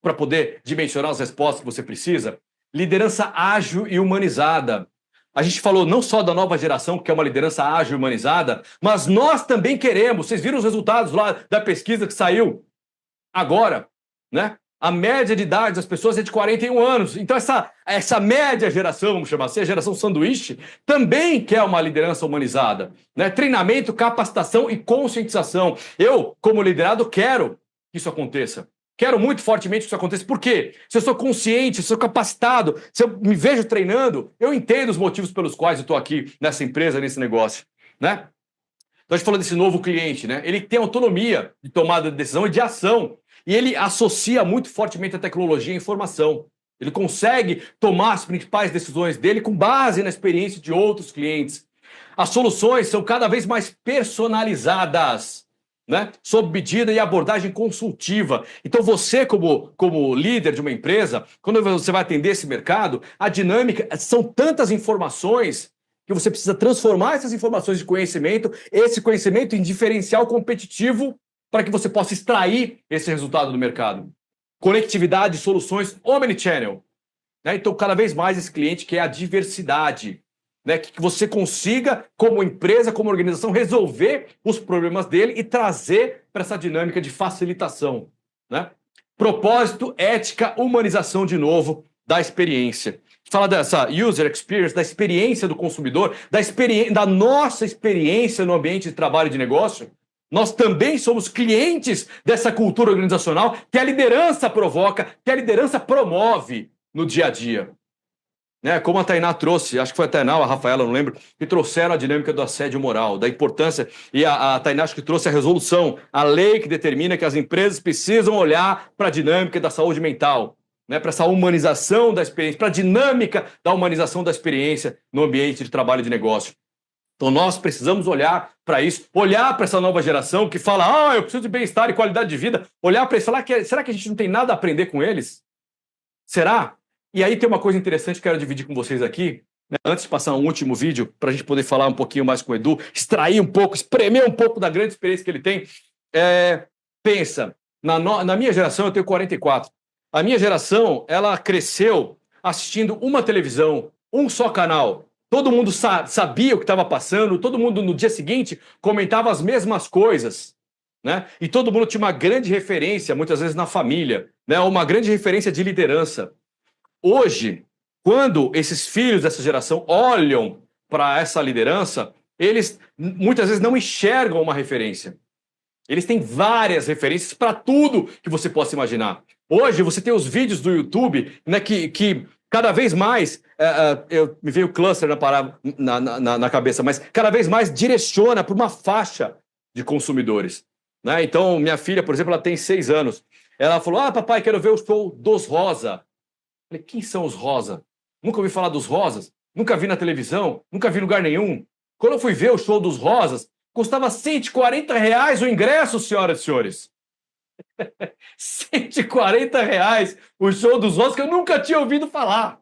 Para poder dimensionar as respostas que você precisa? Liderança ágil e humanizada. A gente falou não só da nova geração, que é uma liderança ágil e humanizada, mas nós também queremos. Vocês viram os resultados lá da pesquisa que saiu agora, né? A média de idade das pessoas é de 41 anos. Então, essa média geração, vamos chamar assim, a geração sanduíche, também quer uma liderança humanizada, né? Treinamento, capacitação e conscientização. Eu, como liderado, quero que isso aconteça. Quero muito fortemente que isso aconteça. Por quê? Se eu sou consciente, se eu sou capacitado, se eu me vejo treinando, eu entendo os motivos pelos quais eu estou aqui nessa empresa, nesse negócio, né? Então, a gente falou desse novo cliente, né? Ele tem autonomia de tomada de decisão e de ação. E ele associa muito fortemente a tecnologia e a informação. Ele consegue tomar as principais decisões dele com base na experiência de outros clientes. As soluções são cada vez mais personalizadas, né? Sob medida e abordagem consultiva. Então você, como líder de uma empresa, quando você vai atender esse mercado, a dinâmica são tantas informações que você precisa transformar essas informações de conhecimento, esse conhecimento em diferencial competitivo para que você possa extrair esse resultado do mercado. Conectividade, soluções omnichannel, né? Então, cada vez mais esse cliente quer a diversidade, né? Que você consiga, como empresa, como organização, resolver os problemas dele e trazer para essa dinâmica de facilitação, né? Propósito, ética, humanização de novo da experiência. Fala dessa user experience, da experiência do consumidor, da nossa experiência no ambiente de trabalho e de negócio. Nós também somos clientes dessa cultura organizacional que a liderança provoca, que a liderança promove no dia a dia. Né? Como a Tainá trouxe, acho que foi a Tainá ou a Rafaela, não lembro, que trouxeram a dinâmica do assédio moral, da importância, e a Tainá acho que trouxe a resolução, a lei que determina que as empresas precisam olhar para a dinâmica da saúde mental, né? Para essa humanização da experiência, para a dinâmica da humanização da experiência no ambiente de trabalho e de negócio. Então nós precisamos olhar para isso, olhar para essa nova geração que fala, eu preciso de bem-estar e qualidade de vida, olhar para isso, falar será que a gente não tem nada a aprender com eles? Será? E aí tem uma coisa interessante que eu quero dividir com vocês aqui, né? Antes de passar um último vídeo, para a gente poder falar um pouquinho mais com o Edu, extrair um pouco, espremer um pouco da grande experiência que ele tem. Pensa, na minha geração, eu tenho 44, a minha geração, ela cresceu assistindo uma televisão, um só canal. Todo mundo sabia o que estava passando, todo mundo no dia seguinte comentava as mesmas coisas, né? E todo mundo tinha uma grande referência, muitas vezes na família, né? Uma grande referência de liderança. Hoje, quando esses filhos dessa geração olham para essa liderança, eles muitas vezes não enxergam uma referência. Eles têm várias referências para tudo que você possa imaginar. Hoje você tem os vídeos do YouTube, né, que cada vez mais, me veio o cluster na cabeça, mas cada vez mais direciona para uma faixa de consumidores, né? Então, minha filha, por exemplo, ela tem 6 anos. Ela falou, papai, quero ver o show dos Rosa. Eu falei, quem são os Rosa? Nunca ouvi falar dos Rosas, nunca vi na televisão, nunca vi em lugar nenhum. Quando eu fui ver o show dos Rosas, custava R$140 o ingresso, senhoras e senhores. R$140 o show dos Rosas, que eu nunca tinha ouvido falar.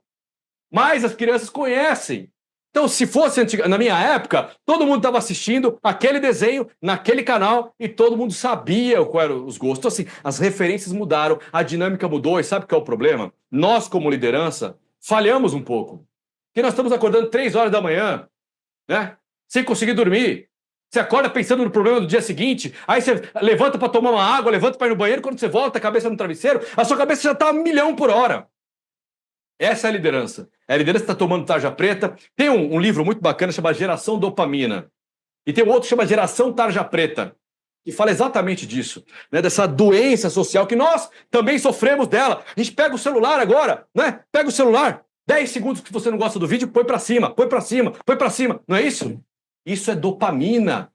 Mas as crianças conhecem. Então, se fosse na minha época, todo mundo estava assistindo aquele desenho naquele canal e todo mundo sabia quais eram os gostos. Então, assim, as referências mudaram, a dinâmica mudou. E sabe qual é o problema? Nós, como liderança, falhamos um pouco. Porque nós estamos acordando 3 horas da manhã, né? Sem conseguir dormir. Você acorda pensando no problema do dia seguinte, aí você levanta para tomar uma água, levanta para ir no banheiro, quando você volta, a cabeça no travesseiro, a sua cabeça já está a 1.000.000 por hora. Essa é a liderança. É a liderança que está tomando tarja preta. Tem um livro muito bacana chamado Geração Dopamina. E tem um outro que chama Geração Tarja Preta, que fala exatamente disso, né? Dessa doença social que nós também sofremos dela. A gente pega o celular agora, né? Pega o celular, 10 segundos que você não gosta do vídeo, põe para cima, põe para cima, põe para cima. Não é isso? Isso é dopamina.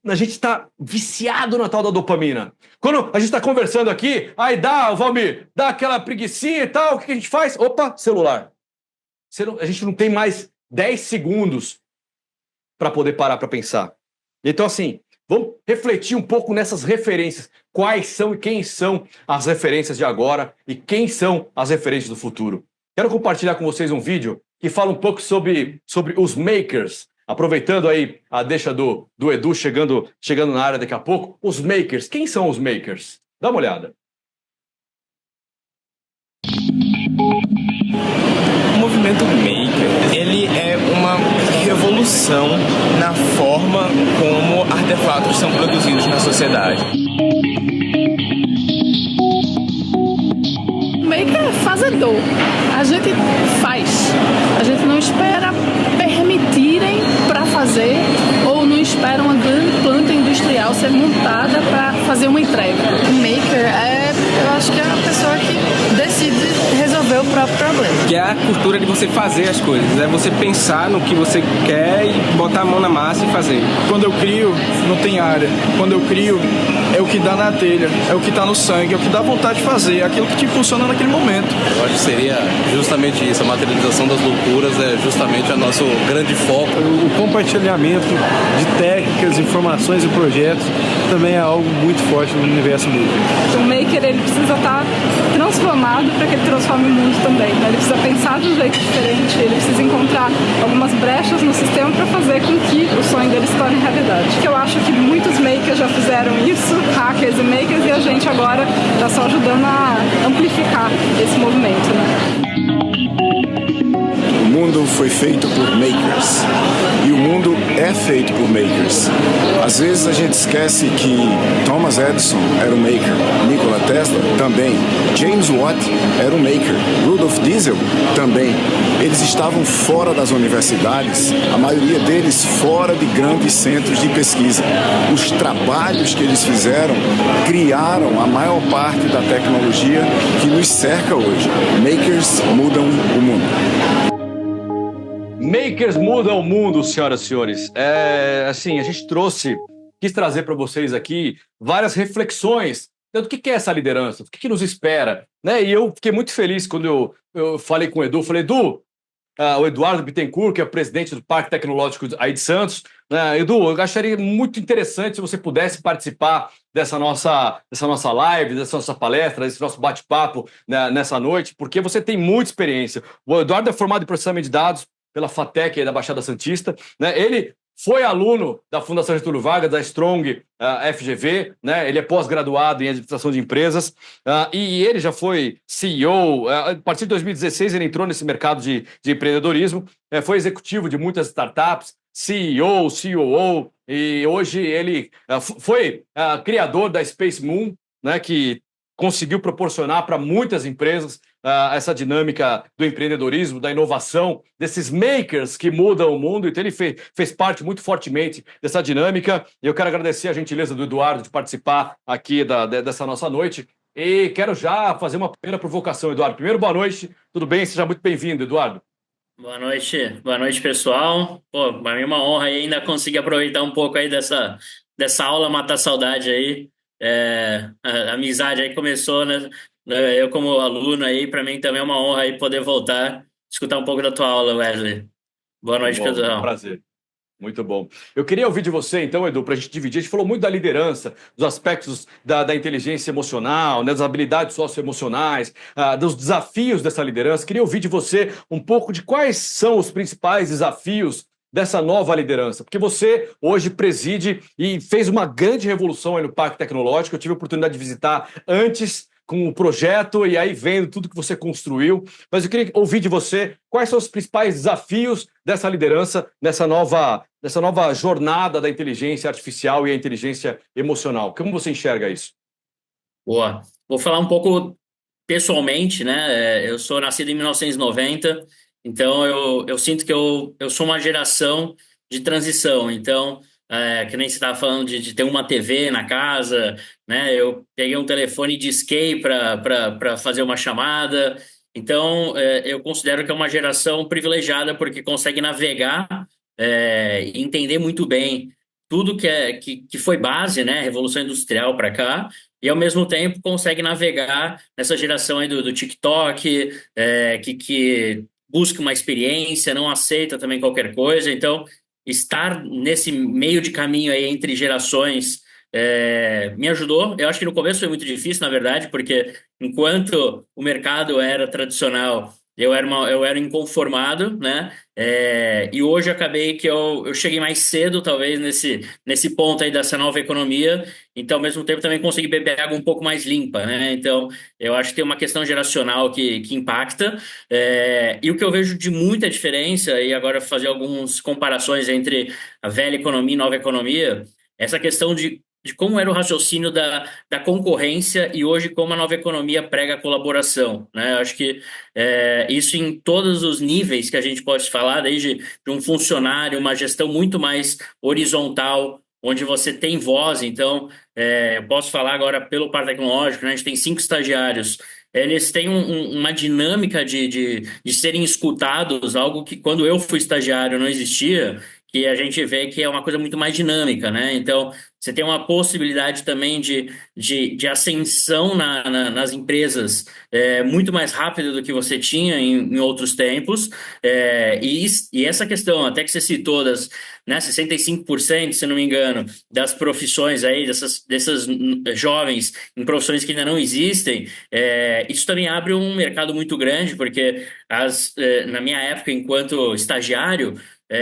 A gente está viciado na tal da dopamina. Quando a gente está conversando aqui, aí Valmir, dá aquela preguicinha e tal, o que a gente faz? Opa, celular. A gente não tem mais 10 segundos para poder parar para pensar. Então, assim, vamos refletir um pouco nessas referências. Quais são e quem são as referências de agora e quem são as referências do futuro. Quero compartilhar com vocês um vídeo que fala um pouco sobre os makers. Aproveitando aí a deixa do Edu chegando na área daqui a pouco, os makers. Quem são os makers? Dá uma olhada. O movimento maker, ele é uma revolução na forma como artefatos são produzidos na sociedade. fazedor. A gente faz. A gente não espera permitirem para fazer ou não espera uma grande planta industrial ser montada para fazer uma entrega. O maker eu acho que é a pessoa que decide resolver o próprio problema. Que é a cultura de você fazer as coisas, é você pensar no que você quer e botar a mão na massa e fazer. Quando eu crio, não tem área. Quando eu crio, é o que dá na telha, é o que está no sangue, é o que dá vontade de fazer, é aquilo que te impulsiona naquele momento. Eu acho que seria justamente isso, a materialização das loucuras é justamente o nosso grande foco. O compartilhamento de técnicas, informações e projetos também é algo muito forte no universo maker. O maker ele precisa estar transformado para que ele transforme o mundo também, né? Ele precisa pensar de um jeito diferente, ele precisa encontrar algumas brechas no sistema para fazer com que o sonho dele se torne realidade. Eu acho que muitos makers já fizeram isso, hackers e makers, e a gente agora está só ajudando a amplificar esse movimento, né? O mundo foi feito por makers e o mundo é feito por makers. Às vezes a gente esquece que Thomas Edison era um maker, Nikola Tesla também, James Watt era um maker, Rudolf Diesel também. Eles estavam fora das universidades, a maioria deles fora de grandes centros de pesquisa. Os trabalhos que eles fizeram criaram a maior parte da tecnologia que nos cerca hoje. Makers mudam o mundo. Makers mudam o mundo, senhoras e senhores. Assim, a gente quis trazer para vocês aqui várias reflexões do que é essa liderança, o que nos espera, né? E eu fiquei muito feliz quando eu falei com o Edu, o Eduardo Bittencourt, que é o presidente do Parque Tecnológico aí de Santos, né? Edu, eu acharia muito interessante se você pudesse participar dessa nossa live, dessa nossa palestra, desse nosso bate-papo, né, nessa noite, porque você tem muita experiência. O Eduardo é formado em processamento de dados pela FATEC aí da Baixada Santista, né? Ele foi aluno da Fundação Getúlio Vargas, da Strong FGV, né? Ele é pós-graduado em administração de empresas, e ele já foi CEO. A partir de 2016 ele entrou nesse mercado de empreendedorismo, foi executivo de muitas startups, CEO, COO, e hoje ele foi criador da Space Moon, né? Que conseguiu proporcionar para muitas empresas essa dinâmica do empreendedorismo, da inovação, desses makers que mudam o mundo. Então ele fez parte muito fortemente dessa dinâmica. E eu quero agradecer a gentileza do Eduardo de participar aqui dessa nossa noite. E quero já fazer uma primeira provocação, Eduardo. Primeiro, boa noite, tudo bem? Seja muito bem-vindo, Eduardo. Boa noite, pessoal. Pô, para mim é uma honra ainda conseguir aproveitar um pouco aí dessa aula, matar a saudade aí. A amizade aí começou, né? Eu como aluno aí, para mim também é uma honra aí poder voltar, escutar um pouco da tua aula, Wesley. Boa noite, pessoal. É um prazer. Muito bom. Eu queria ouvir de você, então, Edu, para a gente dividir. A gente falou muito da liderança, dos aspectos da inteligência emocional, né, das habilidades socioemocionais, dos desafios dessa liderança. Queria ouvir de você um pouco de quais são os principais desafios dessa nova liderança, porque você hoje preside e fez uma grande revolução aí no Parque Tecnológico. Eu tive a oportunidade de visitar antes com o projeto e aí vendo tudo que você construiu, mas eu queria ouvir de você quais são os principais desafios dessa liderança nessa nova jornada da inteligência artificial e a inteligência emocional. Como você enxerga isso? Boa. Vou falar um pouco pessoalmente, né? Eu sou nascido em 1990, então eu sinto que eu sou uma geração de transição. Então, que nem você estava falando de ter uma TV na casa, né? Eu peguei um telefone disquei para fazer uma chamada. Então, eu considero que é uma geração privilegiada porque consegue navegar e entender muito bem tudo que foi base, né? Revolução Industrial para cá, e ao mesmo tempo consegue navegar nessa geração aí do TikTok, que busca uma experiência, não aceita também qualquer coisa. Então, estar nesse meio de caminho aí entre gerações me ajudou. Eu acho que no começo foi muito difícil, na verdade, porque enquanto o mercado era tradicional, eu era inconformado, né? E hoje acabei que eu cheguei mais cedo, talvez, nesse ponto aí dessa nova economia, então, ao mesmo tempo, também consegui beber água um pouco mais limpa, né? Então, eu acho que tem uma questão geracional que impacta, e o que eu vejo de muita diferença, e agora fazer algumas comparações entre a velha economia e nova economia, essa questão de de como era o raciocínio da concorrência e hoje como a nova economia prega a colaboração, né? Eu acho que isso em todos os níveis que a gente pode falar, desde de um funcionário, uma gestão muito mais horizontal, onde você tem voz. Então, eu posso falar agora pelo Par Tecnológico, né? A gente tem 5 estagiários. Eles têm uma dinâmica de serem escutados, algo que quando eu fui estagiário não existia, que a gente vê que é uma coisa muito mais dinâmica, né? Então, você tem uma possibilidade também de ascensão nas empresas muito mais rápida do que você tinha em outros tempos. E essa questão, até que você citou, né, 65%, se não me engano, das profissões aí, dessas jovens em profissões que ainda não existem, isso também abre um mercado muito grande, porque na minha época, enquanto estagiário,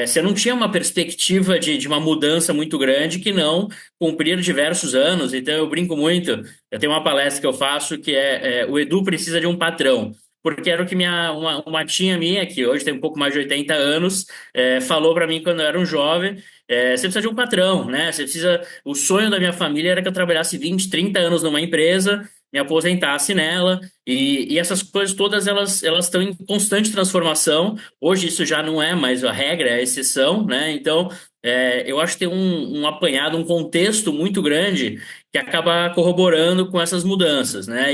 você não tinha uma perspectiva de uma mudança muito grande que não cumprir diversos anos. Então, eu brinco muito. Eu tenho uma palestra que eu faço que o Edu precisa de um patrão. Porque era o que uma tia minha, que hoje tem um pouco mais de 80 anos, falou para mim quando eu era um jovem. Você precisa de um patrão, né? O sonho da minha família era que eu trabalhasse 20, 30 anos numa empresa, me aposentasse nela, e essas coisas todas elas estão em constante transformação. Hoje isso já não é mais a regra, é a exceção, né? Então, eu acho que tem um apanhado, um contexto muito grande que acaba corroborando com essas mudanças, né?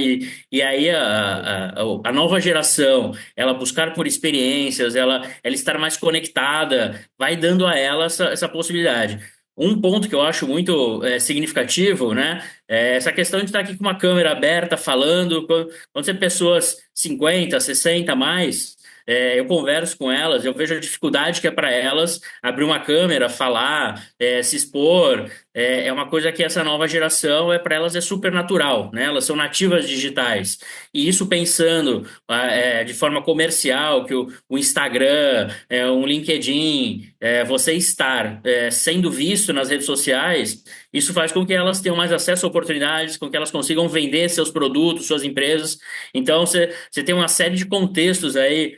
E aí a nova geração, ela buscar por experiências, ela estar mais conectada, vai dando a ela essa possibilidade. Um ponto que eu acho muito significativo, né, é essa questão de estar aqui com uma câmera aberta, falando. Quando você tem pessoas 50, 60 a mais, eu converso com elas, eu vejo a dificuldade que é para elas abrir uma câmera, falar, se expor. É uma coisa que essa nova geração, para elas, é super natural, né? Elas são nativas digitais. E isso pensando de forma comercial, que o Instagram, um LinkedIn, você estar sendo visto nas redes sociais, isso faz com que elas tenham mais acesso a oportunidades, com que elas consigam vender seus produtos, suas empresas. Então, você tem uma série de contextos aí,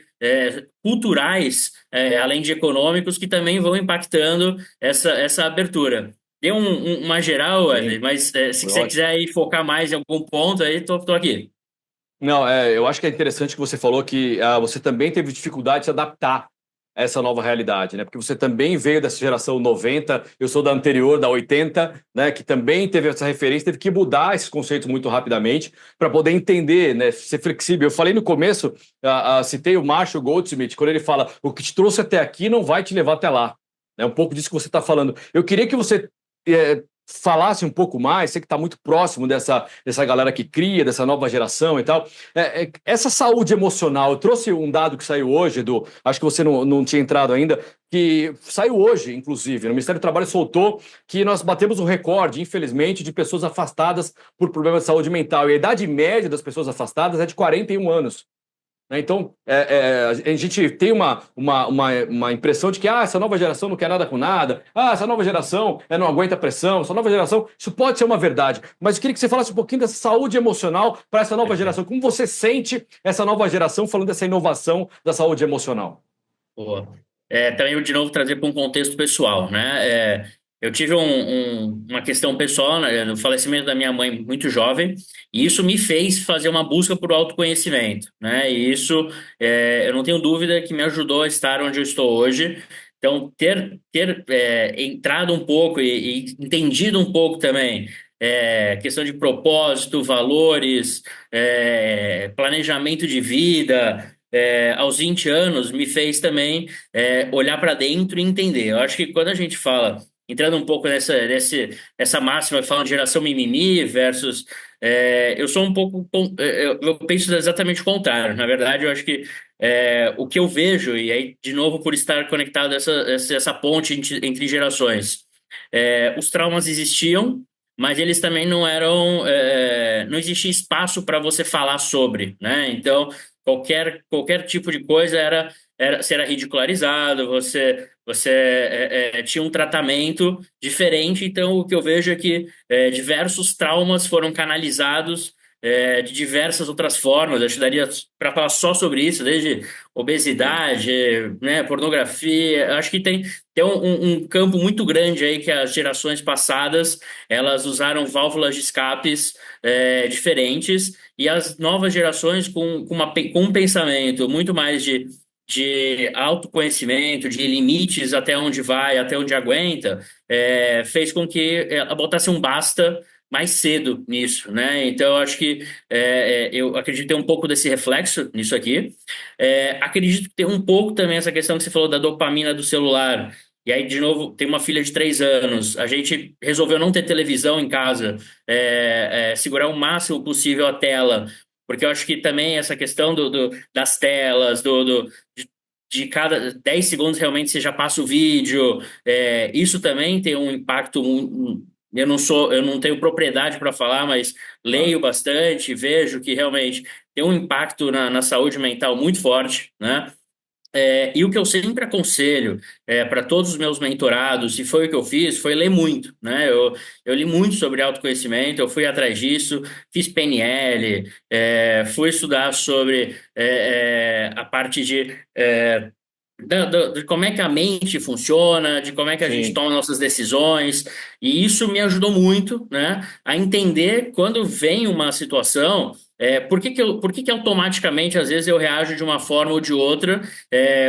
culturais, além de econômicos, que também vão impactando essa abertura. Deu uma geral, Wesley, mas se você quiser aí focar mais em algum ponto, aí tô aqui. Não, eu acho que é interessante que você falou que você também teve dificuldade de se adaptar a essa nova realidade, né? Porque você também veio dessa geração 90, eu sou da anterior, da 80, né? Que também teve essa referência, teve que mudar esses conceitos muito rapidamente para poder entender, né? Ser flexível. Eu falei no começo, citei o Marshall Goldsmith, quando ele fala: o que te trouxe até aqui não vai te levar até lá. É um pouco disso que você está falando. Eu queria que você falasse um pouco mais, sei que está muito próximo dessa galera que cria, dessa nova geração e tal. Essa saúde emocional, eu trouxe um dado que saiu hoje, Edu, acho que você não tinha entrado ainda, que saiu hoje, inclusive, no Ministério do Trabalho soltou que nós batemos um recorde, infelizmente, de pessoas afastadas por problemas de saúde mental. E a idade média das pessoas afastadas é de 41 anos. Então, a gente tem uma impressão de que essa nova geração não quer nada com nada, essa nova geração não aguenta pressão, essa nova geração, isso pode ser uma verdade, mas eu queria que você falasse um pouquinho dessa saúde emocional para essa nova geração. Como você sente essa nova geração falando dessa inovação da saúde emocional? Boa. Também eu, de novo, trazer para um contexto pessoal, né? Eu tive uma questão pessoal, né, no falecimento da minha mãe muito jovem, e isso me fez fazer uma busca por autoconhecimento, né? E isso, eu não tenho dúvida que me ajudou a estar onde eu estou hoje. Então, ter entrado um pouco e entendido um pouco também questão de propósito, valores, planejamento de vida, aos 20 anos, me fez também olhar para dentro e entender. Eu acho que quando a gente fala, entrando um pouco nessa máxima, falando de geração mimimi versus... eu sou um pouco... eu penso exatamente o contrário. Na verdade, eu acho que o que eu vejo, e aí, de novo, por estar conectado a essa ponte entre gerações, os traumas existiam, mas eles também não eram... não existia espaço para você falar sobre, né? Então, qualquer tipo de coisa você era ridicularizado, você tinha um tratamento diferente. Então, o que eu vejo é que diversos traumas foram canalizados de diversas outras formas. Acho que daria para falar só sobre isso, desde obesidade, né, pornografia. Acho que tem um campo muito grande aí que as gerações passadas elas usaram válvulas de escapes diferentes, e as novas gerações com um pensamento muito mais de autoconhecimento, de limites até onde vai, até onde aguenta, fez com que ela botasse um basta mais cedo nisso, né? Então, eu acho que eu acredito ter um pouco desse reflexo nisso aqui. Acredito que tem um pouco também essa questão que você falou da dopamina do celular. E aí, de novo, tem uma filha de 3 anos. A gente resolveu não ter televisão em casa, segurar o máximo possível a tela, porque eu acho que também essa questão das telas, de cada 10 segundos realmente você já passa o vídeo, isso também tem um impacto. Eu não tenho propriedade para falar, mas leio bastante, vejo que realmente tem um impacto na saúde mental muito forte, né? E o que eu sempre aconselho para todos os meus mentorados, e foi o que eu fiz, foi ler muito, né? Eu li muito sobre autoconhecimento, eu fui atrás disso, fiz PNL, fui estudar sobre a parte de como é que a mente funciona, de como é que a gente toma nossas decisões, e isso me ajudou muito, né, a entender quando vem uma situação, por que automaticamente, às vezes, eu reajo de uma forma ou de outra,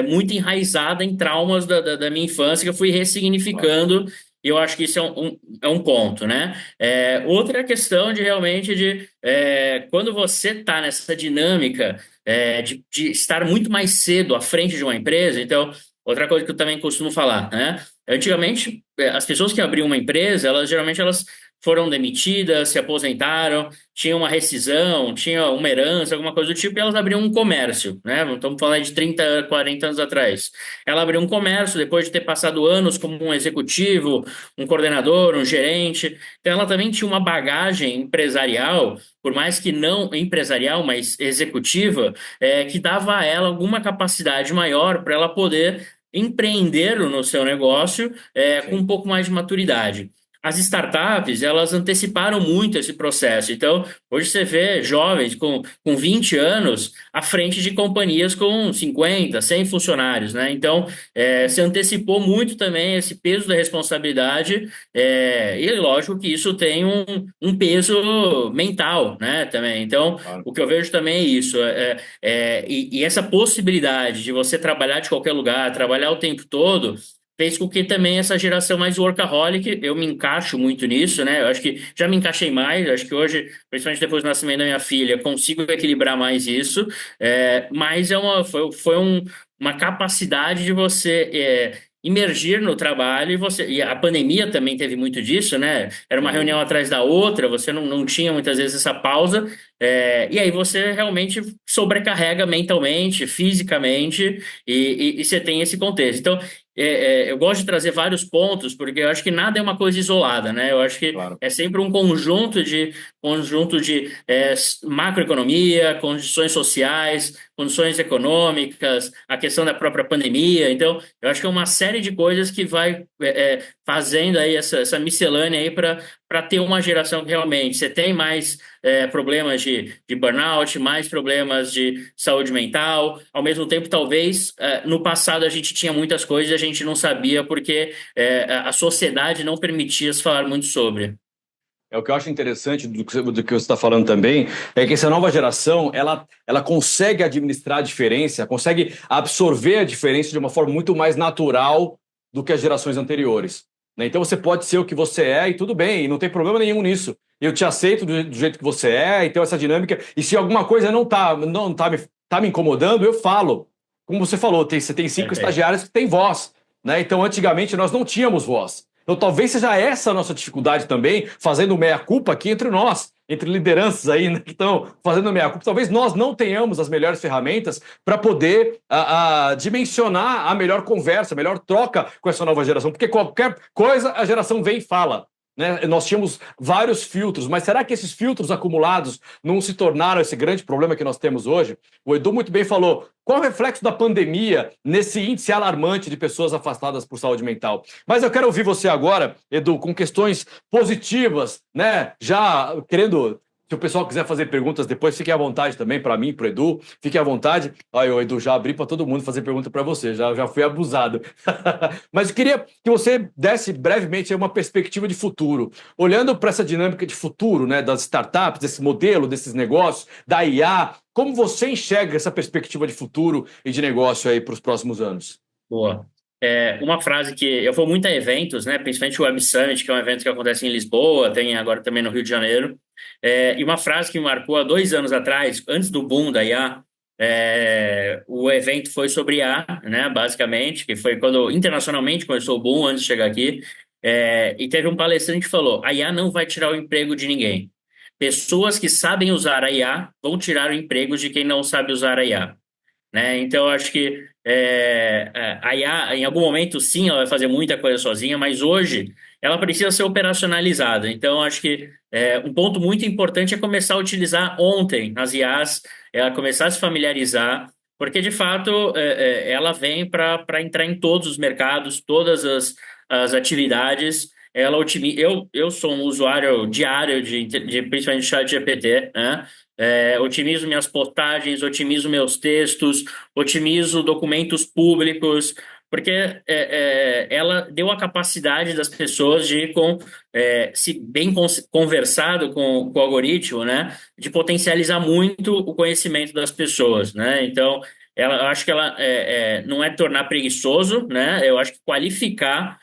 muito enraizada em traumas da minha infância, que eu fui ressignificando, e eu acho que isso é um ponto, né? Outra questão quando você está nessa dinâmica de estar muito mais cedo à frente de uma empresa. Então, outra coisa que eu também costumo falar, né? Antigamente, as pessoas que abriam uma empresa, geralmente foram demitidas, se aposentaram, tinham uma rescisão, tinham uma herança, alguma coisa do tipo, e elas abriam um comércio, né? Estamos falando de 30, 40 anos atrás. Ela abriu um comércio depois de ter passado anos como um executivo, um coordenador, um gerente. Então, ela também tinha uma bagagem empresarial, por mais que não empresarial, mas executiva, que dava a ela alguma capacidade maior para ela poder empreender no seu negócio com um pouco mais de maturidade. As startups, elas anteciparam muito esse processo. Então, hoje você vê jovens com 20 anos à frente de companhias com 50, 100 funcionários, né? Então, se antecipou muito também esse peso da responsabilidade, e lógico que isso tem um peso mental, né, também. Então, o que eu vejo também é isso. E essa possibilidade de você trabalhar de qualquer lugar, trabalhar o tempo todo, fez com que também essa geração mais workaholic, eu me encaixo muito nisso, né? Eu acho que já me encaixei mais, acho que hoje, principalmente depois do nascimento da minha filha, consigo equilibrar mais isso, mas foi uma capacidade de você imergir no trabalho, e a pandemia também teve muito disso, né? Era uma reunião atrás da outra, você não tinha muitas vezes essa pausa, e aí você realmente sobrecarrega mentalmente, fisicamente, e você tem esse contexto. Então, eu gosto de trazer vários pontos, porque eu acho que nada é uma coisa isolada, né? Eu acho que é sempre um conjunto de macroeconomia, condições sociais, condições econômicas, a questão da própria pandemia. Então, eu acho que é uma série de coisas que vai fazendo aí essa miscelânea aí para ter uma geração que realmente você tem mais problemas de burnout, mais problemas de saúde mental. Ao mesmo tempo, talvez, no passado a gente tinha muitas coisas e a gente não sabia porque a sociedade não permitia se falar muito sobre. O que eu acho interessante do que você está falando também é que essa nova geração, ela consegue administrar a diferença, consegue absorver a diferença de uma forma muito mais natural do que as gerações anteriores, né? Então você pode ser o que você é e tudo bem, e não tem problema nenhum nisso. Eu te aceito do jeito que você é, então essa dinâmica, e se alguma coisa não tá me incomodando, eu falo. Como você falou, você tem 5 estagiários que têm voz, né? Então antigamente nós não tínhamos voz. Então talvez seja essa a nossa dificuldade também, fazendo meia-culpa aqui entre nós, entre lideranças aí, né, que estão fazendo meia-culpa. Talvez nós não tenhamos as melhores ferramentas para poder dimensionar a melhor conversa, a melhor troca com essa nova geração, porque qualquer coisa a geração vem e fala, né? Nós tínhamos vários filtros, mas será que esses filtros acumulados não se tornaram esse grande problema que nós temos hoje? O Edu muito bem falou, qual o reflexo da pandemia nesse índice alarmante de pessoas afastadas por saúde mental? Mas eu quero ouvir você agora, Edu, com questões positivas, né? Já querendo Se o pessoal quiser fazer perguntas depois, fique à vontade também, para mim, para o Edu, fique à vontade. Aí, o Edu, já abri para todo mundo fazer pergunta para você, já fui abusado. Mas eu queria que você desse brevemente uma perspectiva de futuro, olhando para essa dinâmica de futuro, né, das startups, desse modelo, desses negócios, da IA, como você enxerga essa perspectiva de futuro e de negócio aí para os próximos anos? Boa. Uma frase que eu vou muito a eventos, né? Principalmente o Web Summit, que é um evento que acontece em Lisboa, tem agora também no Rio de Janeiro. E uma frase que me marcou há 2 anos atrás, antes do boom da IA, o evento foi sobre IA, né? Basicamente, que foi quando internacionalmente começou o boom, antes de chegar aqui. E teve um palestrante que falou: a IA não vai tirar o emprego de ninguém. Pessoas que sabem usar a IA vão tirar o emprego de quem não sabe usar a IA. Né? Então, eu acho que a IA, em algum momento, sim, ela vai fazer muita coisa sozinha, mas hoje ela precisa ser operacionalizada. Então, eu acho que um ponto muito importante é começar a utilizar ontem as IAs, ela começar a se familiarizar, porque, de fato, ela vem para entrar em todos os mercados, todas as atividades. Ela eu sou um usuário diário de principalmente ChatGPT, né? Otimizo minhas postagens, otimizo meus textos, otimizo documentos públicos, porque ela deu a capacidade das pessoas de, se bem conversado com o algoritmo, né, de potencializar muito o conhecimento das pessoas, né? Então, eu acho que ela não é tornar preguiçoso, né? Eu acho que qualificar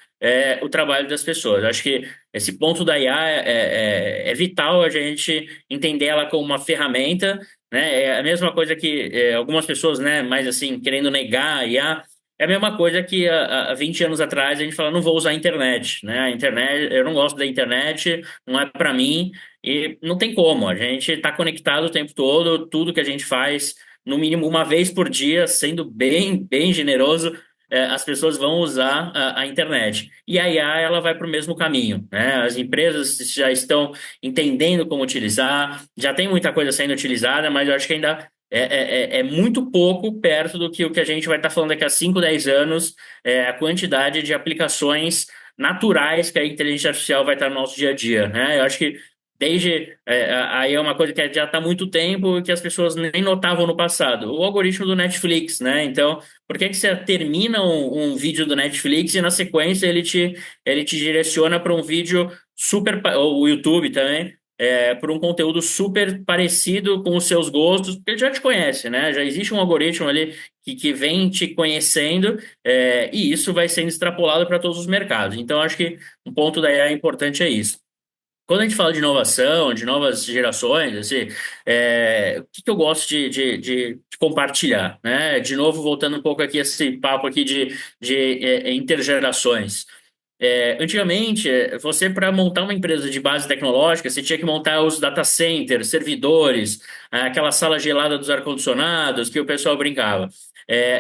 o trabalho das pessoas. Eu acho que esse ponto da IA é vital a gente entender ela como uma ferramenta, né? É a mesma coisa que algumas pessoas, né, mais assim, querendo negar a IA, é a mesma coisa que há 20 anos atrás a gente fala: não vou usar a internet, né? A internet, eu não gosto da internet, não é para mim, e não tem como. A gente está conectado o tempo todo, tudo que a gente faz, no mínimo uma vez por dia, sendo bem, bem generoso, as pessoas vão usar a internet. E a IA, ela vai para o mesmo caminho, né? As empresas já estão entendendo como utilizar, já tem muita coisa sendo utilizada, mas eu acho que ainda é muito pouco perto do que o que a gente vai estar falando daqui a 5, 10 anos, a quantidade de aplicações naturais que a inteligência artificial vai estar no nosso dia a dia, né? Eu acho que aí é uma coisa que já está há muito tempo e que as pessoas nem notavam no passado. O algoritmo do Netflix, né? Então, por que você termina um vídeo do Netflix e na sequência ele te direciona para um vídeo super, ou o YouTube também, por um conteúdo super parecido com os seus gostos, porque ele já te conhece, né? Já existe um algoritmo ali que vem te conhecendo, e isso vai sendo extrapolado para todos os mercados. Então, acho que um ponto da IA importante é isso. Quando a gente fala de inovação, de novas gerações, assim, o que eu gosto de compartilhar, né? De novo, voltando um pouco aqui esse papo aqui de intergerações. Antigamente, você, para montar uma empresa de base tecnológica, você tinha que montar os data centers, servidores, aquela sala gelada dos ar-condicionados que o pessoal brincava.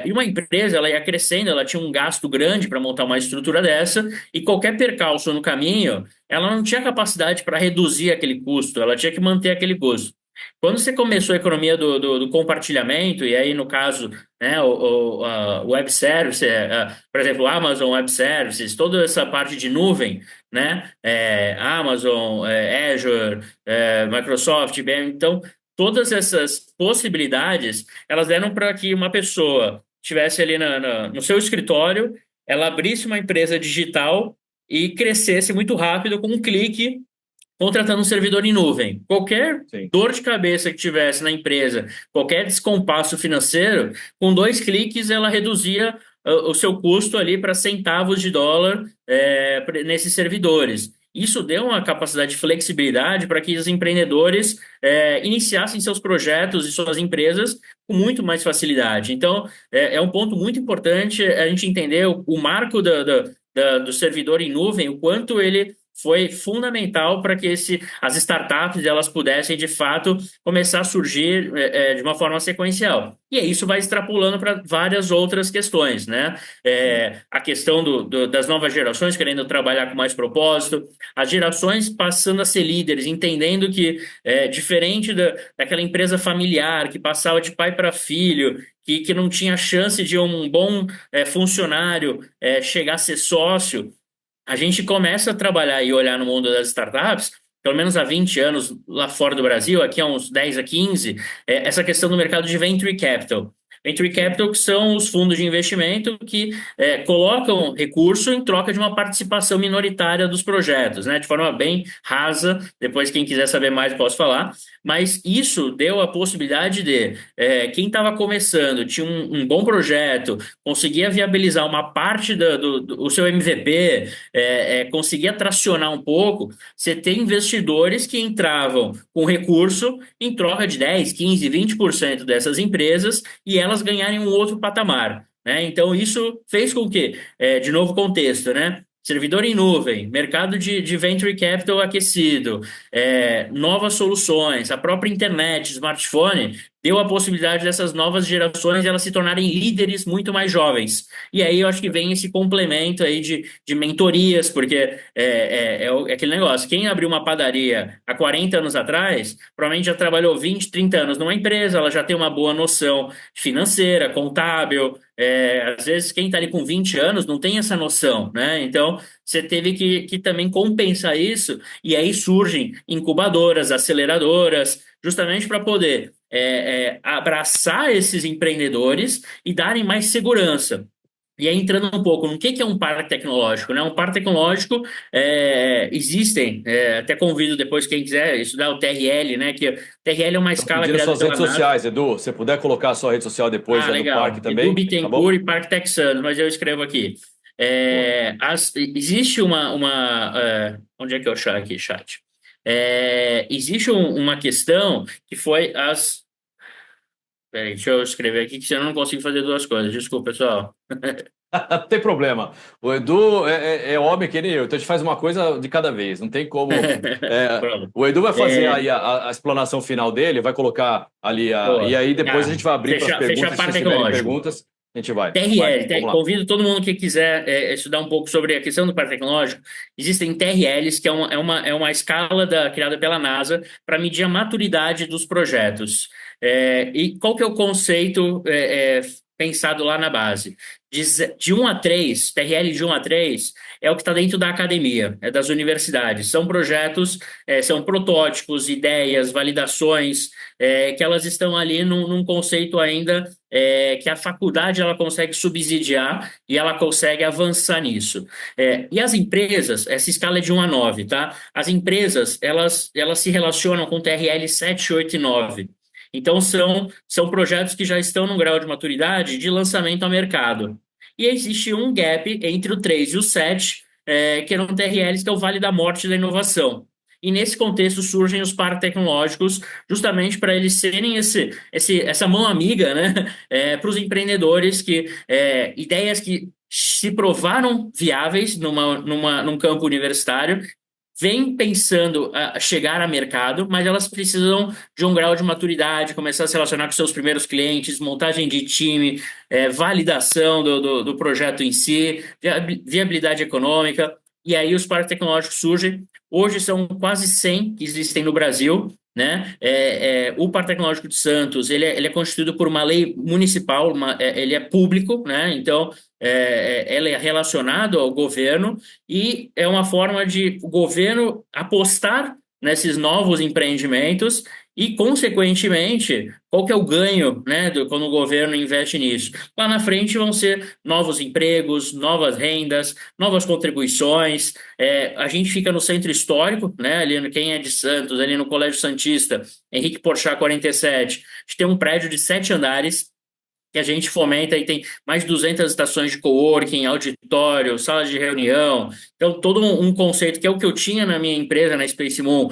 E uma empresa, ela ia crescendo, ela tinha um gasto grande para montar uma estrutura dessa, e qualquer percalço no caminho, ela não tinha capacidade para reduzir aquele custo, ela tinha que manter aquele custo. Quando você começou a economia do compartilhamento, e aí, no caso, né, o Web Service, por exemplo, o Amazon Web Services, toda essa parte de nuvem, né, Amazon, Azure, Microsoft, IBM, então, todas essas possibilidades, elas deram para que uma pessoa estivesse ali no seu escritório, ela abrisse uma empresa digital e crescesse muito rápido com um clique, contratando um servidor em nuvem. Qualquer dor de cabeça que tivesse na empresa, qualquer descompasso financeiro, com 2 cliques ela reduzia o seu custo ali para centavos de dólar nesses servidores. Isso deu uma capacidade de flexibilidade para que os empreendedores iniciassem seus projetos e suas empresas com muito mais facilidade. Então, é um ponto muito importante a gente entender o marco do servidor em nuvem, o quanto ele foi fundamental para que as startups elas pudessem, de fato, começar a surgir de uma forma sequencial. E aí isso vai extrapolando para várias outras questões, né? A questão das novas gerações querendo trabalhar com mais propósito, as gerações passando a ser líderes, entendendo que, diferente daquela empresa familiar que passava de pai para filho, que não tinha chance de um bom funcionário chegar a ser sócio, a gente começa a trabalhar e olhar no mundo das startups, pelo menos há 20 anos lá fora do Brasil, aqui há uns 10 a 15, essa questão do mercado de Venture Capital. Venture Capital, que são os fundos de investimento que colocam recurso em troca de uma participação minoritária dos projetos, né? De forma bem rasa, depois quem quiser saber mais posso falar, mas isso deu a possibilidade de quem estava começando, tinha um bom projeto, conseguia viabilizar uma parte do seu MVP, conseguia tracionar um pouco, você tem investidores que entravam com recurso em troca de 10, 15, 20% dessas empresas e elas ganharem um outro patamar, né? Então, isso fez com que, de novo contexto, né? Servidor em nuvem, mercado de venture capital aquecido, novas soluções, a própria internet, smartphone, deu a possibilidade dessas novas gerações elas se tornarem líderes muito mais jovens. E aí eu acho que vem esse complemento aí de mentorias, porque é aquele negócio, quem abriu uma padaria há 40 anos atrás, provavelmente já trabalhou 20, 30 anos numa empresa, ela já tem uma boa noção financeira, contábil, às vezes quem está ali com 20 anos não tem essa noção, né? Então, você teve que também compensar isso, e aí surgem incubadoras, aceleradoras, justamente para poder abraçar esses empreendedores e darem mais segurança. E aí, entrando um pouco no que é um parque tecnológico, né? Um parque tecnológico, existem, até convido depois quem quiser estudar o TRL, né? Que o TRL é uma escala pedindo criada suas pela redes NASA. sociais, Edu, se puder colocar a sua rede social depois do Legal. parque também. Edu Bittencourt e Parque Texano, mas eu escrevo aqui. Existe onde é que eu achar aqui, chat? Existe uma questão que foi as... Peraí, deixa eu escrever aqui, que senão eu não consigo fazer duas coisas. Desculpa, pessoal. Não tem problema. O Edu é homem que nem eu, então a gente faz uma coisa de cada vez, não tem como. O Edu vai fazer aí a explanação final dele, vai colocar ali, e aí depois a gente vai abrir para as perguntas. Fechar a parte se tiverem tecnológica. perguntas, a gente vai. TRL, Vamos lá. convido todo mundo que quiser estudar um pouco sobre a questão do parque tecnológico. Existem TRLs, que é uma escala criada pela NASA para medir a maturidade dos projetos. E qual que é o conceito pensado lá na base? De 1 a 3, TRL de 1 a 3, é o que está dentro da academia, das universidades. São projetos, são protótipos, ideias, validações, que elas estão ali num conceito ainda que a faculdade ela consegue subsidiar e ela consegue avançar nisso. E as empresas, essa escala é de 1 a 9, tá? As empresas, elas se relacionam com TRL 7, 8 e 9. Então, são projetos que já estão num grau de maturidade de lançamento ao mercado. E existe um gap entre o 3 e o 7, que eram TRLs, que é o Vale da Morte da Inovação. E nesse contexto surgem os parques tecnológicos, justamente para eles serem essa mão amiga, né, para os empreendedores, ideias que se provaram viáveis num campo universitário, vem pensando a chegar a mercado, mas elas precisam de um grau de maturidade, começar a se relacionar com seus primeiros clientes, montagem de time, validação do projeto em si, viabilidade econômica, e aí os parques tecnológicos surgem. Hoje são quase 100 que existem no Brasil, né? O Parque Tecnológico de Santos ele é constituído por uma lei municipal, ele é público, né? Então ele é relacionado ao governo e é uma forma de o governo apostar nesses novos empreendimentos e, consequentemente, qual que é o ganho, né, quando o governo investe nisso? Lá na frente vão ser novos empregos, novas rendas, novas contribuições. A gente fica no centro histórico, né, ali quem é de Santos, ali no Colégio Santista, Henrique Porchat 47, a gente tem um prédio de 7 andares, que a gente fomenta e tem mais de 200 estações de coworking, auditório, salas de reunião. Então, todo um conceito que é o que eu tinha na minha empresa, na Space Moon,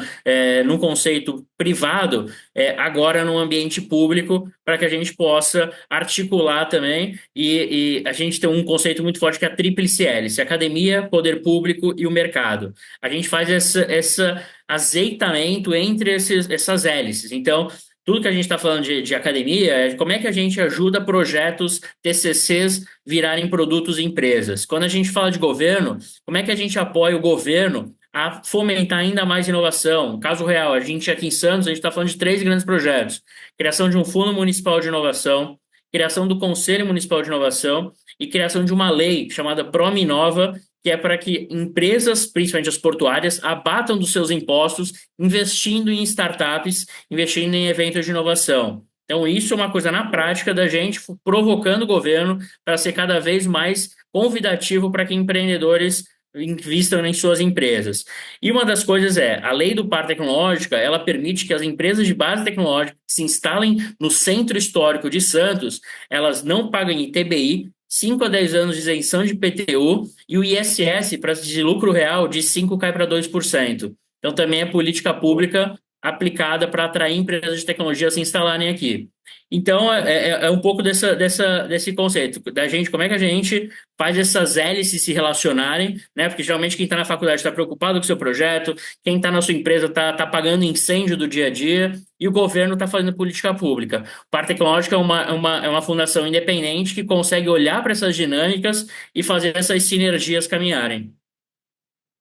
num conceito privado, agora num ambiente público, para que a gente possa articular também. E a gente tem um conceito muito forte que é a tríplice hélice: academia, poder público e o mercado. A gente faz esse azeitamento entre essas hélices. Então, tudo que a gente está falando de academia é como é que a gente ajuda projetos TCCs virarem produtos e empresas. Quando a gente fala de governo, como é que a gente apoia o governo a fomentar ainda mais inovação? Caso real, a gente aqui em Santos, a gente está falando de 3 grandes projetos: criação de um Fundo Municipal de Inovação, criação do Conselho Municipal de Inovação e criação de uma lei chamada Prominova, que é para que empresas, principalmente as portuárias, abatam dos seus impostos, investindo em startups, investindo em eventos de inovação. Então, isso é uma coisa na prática da gente provocando o governo para ser cada vez mais convidativo para que empreendedores invistam em suas empresas. E uma das coisas a lei do par tecnológica, ela permite que as empresas de base tecnológica que se instalem no centro histórico de Santos, elas não paguem ITBI, 5 a 10 anos de isenção de IPTU e o ISS para de lucro real de 5 cai para 2%. Então também é política pública aplicada para atrair empresas de tecnologia a se instalarem aqui. Então, é um pouco desse conceito, da gente, como é que a gente faz essas hélices se relacionarem, né? Porque geralmente quem está na faculdade está preocupado com o seu projeto, quem está na sua empresa está pagando incêndio do dia a dia, e o governo está fazendo política pública. O Par Tecnológico é uma fundação independente que consegue olhar para essas dinâmicas e fazer essas sinergias caminharem.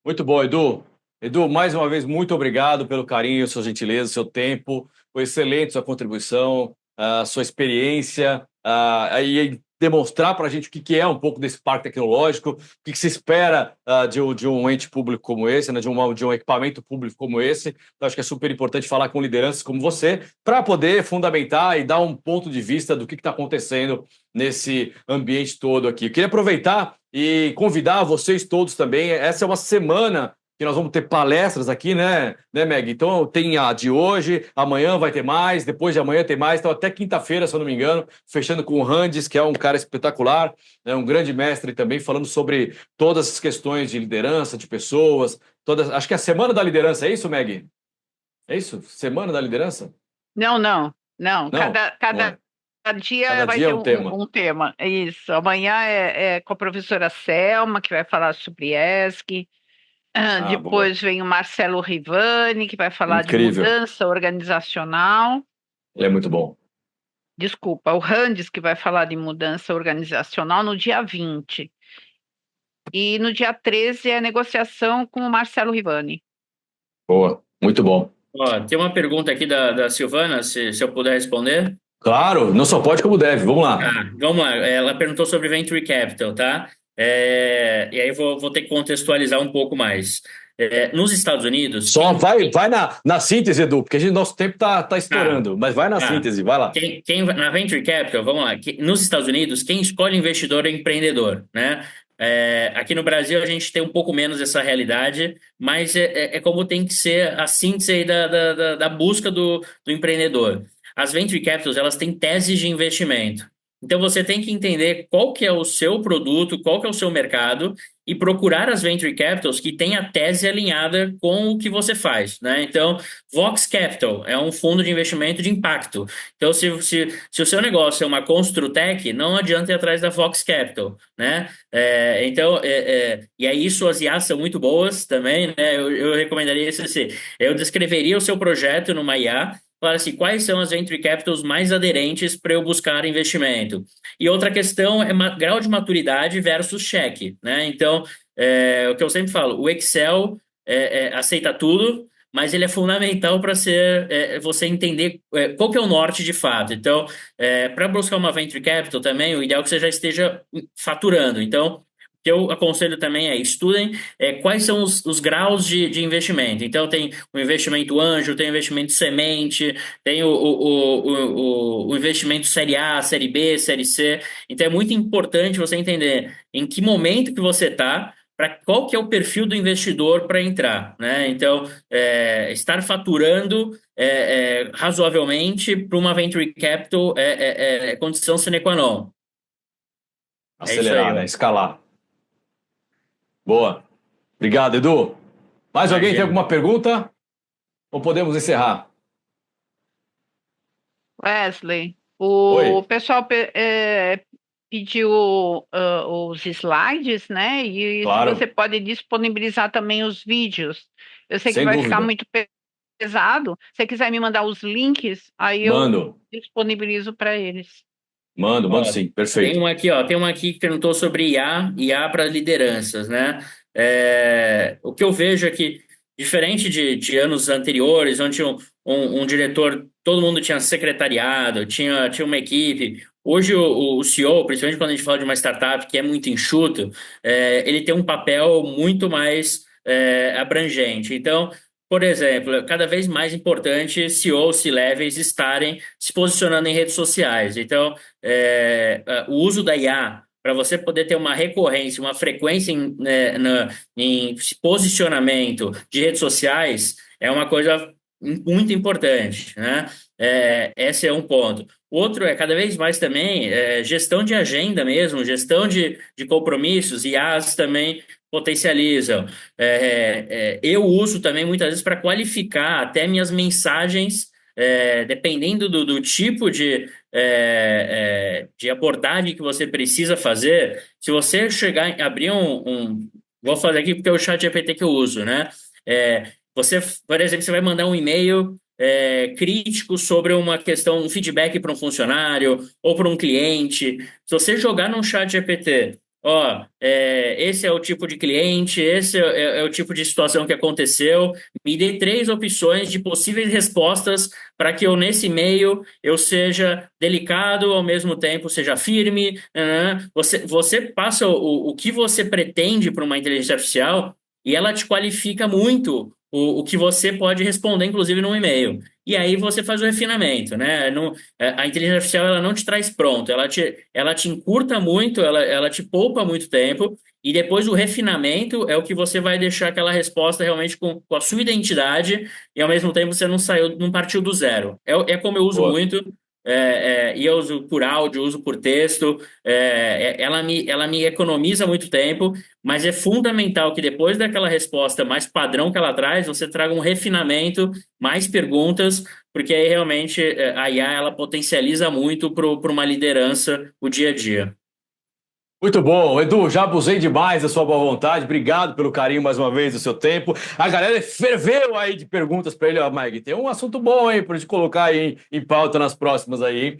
Muito bom, Edu. Edu, mais uma vez, muito obrigado pelo carinho, sua gentileza, seu tempo. Foi excelente sua contribuição, a sua experiência, e demonstrar para a gente o que é um pouco desse parque tecnológico, o que se espera de um ente público como esse, né, de um equipamento público como esse. Então, acho que é super importante falar com lideranças como você, para poder fundamentar e dar um ponto de vista do que está acontecendo nesse ambiente todo aqui. Eu queria aproveitar e convidar vocês todos também. Essa é uma semana que nós vamos ter palestras aqui, né, Meg? Então tem a de hoje, amanhã vai ter mais, depois de amanhã tem mais, então até quinta-feira, se eu não me engano, fechando com o Randes, que é um cara espetacular, né, um grande mestre também, falando sobre todas as questões de liderança, de pessoas, acho que é a Semana da Liderança, é isso, Meg? É isso? Semana da Liderança? Não. Não? Cada dia vai ter um tema. É isso. Amanhã é com a professora Selma, que vai falar sobre ESG. Depois vem o Marcelo Rivani, que vai falar de mudança organizacional. Ele é muito bom. Desculpa, o Randes, que vai falar de mudança organizacional no dia 20. E no dia 13 é negociação com o Marcelo Rivani. Boa, muito bom. Tem uma pergunta aqui da Silvana, se eu puder responder. Claro, não só pode como deve, vamos lá. Vamos lá, ela perguntou sobre Venture Capital, tá? E aí vou ter que contextualizar um pouco mais. Nos Estados Unidos... Só vai na síntese, Edu, porque nosso tempo tá estourando, mas vai na síntese, vai lá. Na Venture Capital, vamos lá, nos Estados Unidos, quem escolhe investidor é empreendedor, né? Aqui no Brasil a gente tem um pouco menos essa realidade, mas é como tem que ser a síntese aí da busca do empreendedor. As Venture Capitals, elas têm teses de investimento. Então, você tem que entender qual que é o seu produto, qual que é o seu mercado e procurar as Venture Capitals que têm a tese alinhada com o que você faz, né? Então, Vox Capital é um fundo de investimento de impacto. Então, se o seu negócio é uma Construtec, não adianta ir atrás da Vox Capital, né? E aí suas IAs são muito boas também, né? Eu recomendaria isso assim. Eu descreveria o seu projeto numa IA, falar assim, quais são as Venture Capitals mais aderentes para eu buscar investimento? E outra questão é grau de maturidade versus cheque, né? Então, o que eu sempre falo, o Excel aceita tudo, mas ele é fundamental para você entender qual que é o norte de fato. Então, para buscar uma Venture Capital também, o ideal é que você já esteja faturando. Então, que eu aconselho também estudem quais são os graus de investimento. Então, tem o investimento anjo, tem o investimento semente, tem o investimento série A, série B, série C. Então, é muito importante você entender em que momento que você está, para qual que é o perfil do investidor para entrar, né? Então, estar faturando razoavelmente para uma Venture Capital é condição sine qua non. Acelerar, né? Escalar. Boa. Obrigado, Edu. Mais alguém tem alguma pergunta? Ou podemos encerrar? Wesley, o pessoal pediu os slides, né? E claro. Você pode disponibilizar também os vídeos. Eu sei que Sem vai dúvida. ficar muito pesado. Se você quiser me mandar os links, aí eu disponibilizo para eles. Mando sim, perfeito. Tem uma aqui que perguntou sobre IA para lideranças, né? O que eu vejo é que, diferente de anos anteriores, onde tinha um diretor, todo mundo tinha secretariado, tinha uma equipe, Hoje o CEO, principalmente quando a gente fala de uma startup que é muito enxuto, ele tem um papel muito mais abrangente. Então, por exemplo, é cada vez mais importante CEOs, C-levels estarem se posicionando em redes sociais. Então, o uso da IA para você poder ter uma recorrência, uma frequência em posicionamento de redes sociais é uma coisa muito importante, né? Esse é um ponto. Outro é cada vez mais também gestão de agenda mesmo, gestão de compromissos, IAs também potencializam. Eu uso também muitas vezes para qualificar até minhas mensagens, dependendo do tipo de abordagem que você precisa fazer. Se você chegar, abrir vou fazer aqui porque é o ChatGPT que eu uso, né? Você, por exemplo, você vai mandar um e-mail crítico sobre uma questão, um feedback para um funcionário ou para um cliente. Se você jogar num ChatGPT, esse é o tipo de cliente, esse é o tipo de situação que aconteceu, me dê 3 opções de possíveis respostas para que eu, nesse e-mail, eu seja delicado, ao mesmo tempo seja firme. Você passa o que você pretende para uma inteligência artificial e ela te qualifica muito o que você pode responder, inclusive, num e-mail. E aí você faz o refinamento, né? A inteligência artificial ela não te traz pronto, ela te encurta muito, ela te poupa muito tempo, e depois o refinamento é o que você vai deixar aquela resposta realmente com a sua identidade, e ao mesmo tempo você não partiu do zero. É como eu uso muito. E eu uso por áudio, uso por texto, ela me economiza muito tempo, mas é fundamental que depois daquela resposta mais padrão que ela traz, você traga um refinamento, mais perguntas, porque aí realmente a IA ela potencializa muito para uma liderança o dia a dia. Muito bom, Edu, já abusei demais da sua boa vontade, obrigado pelo carinho mais uma vez do seu tempo. A galera ferveu aí de perguntas para ele, Mike, tem um assunto bom aí para gente colocar aí em pauta nas próximas aí, hein?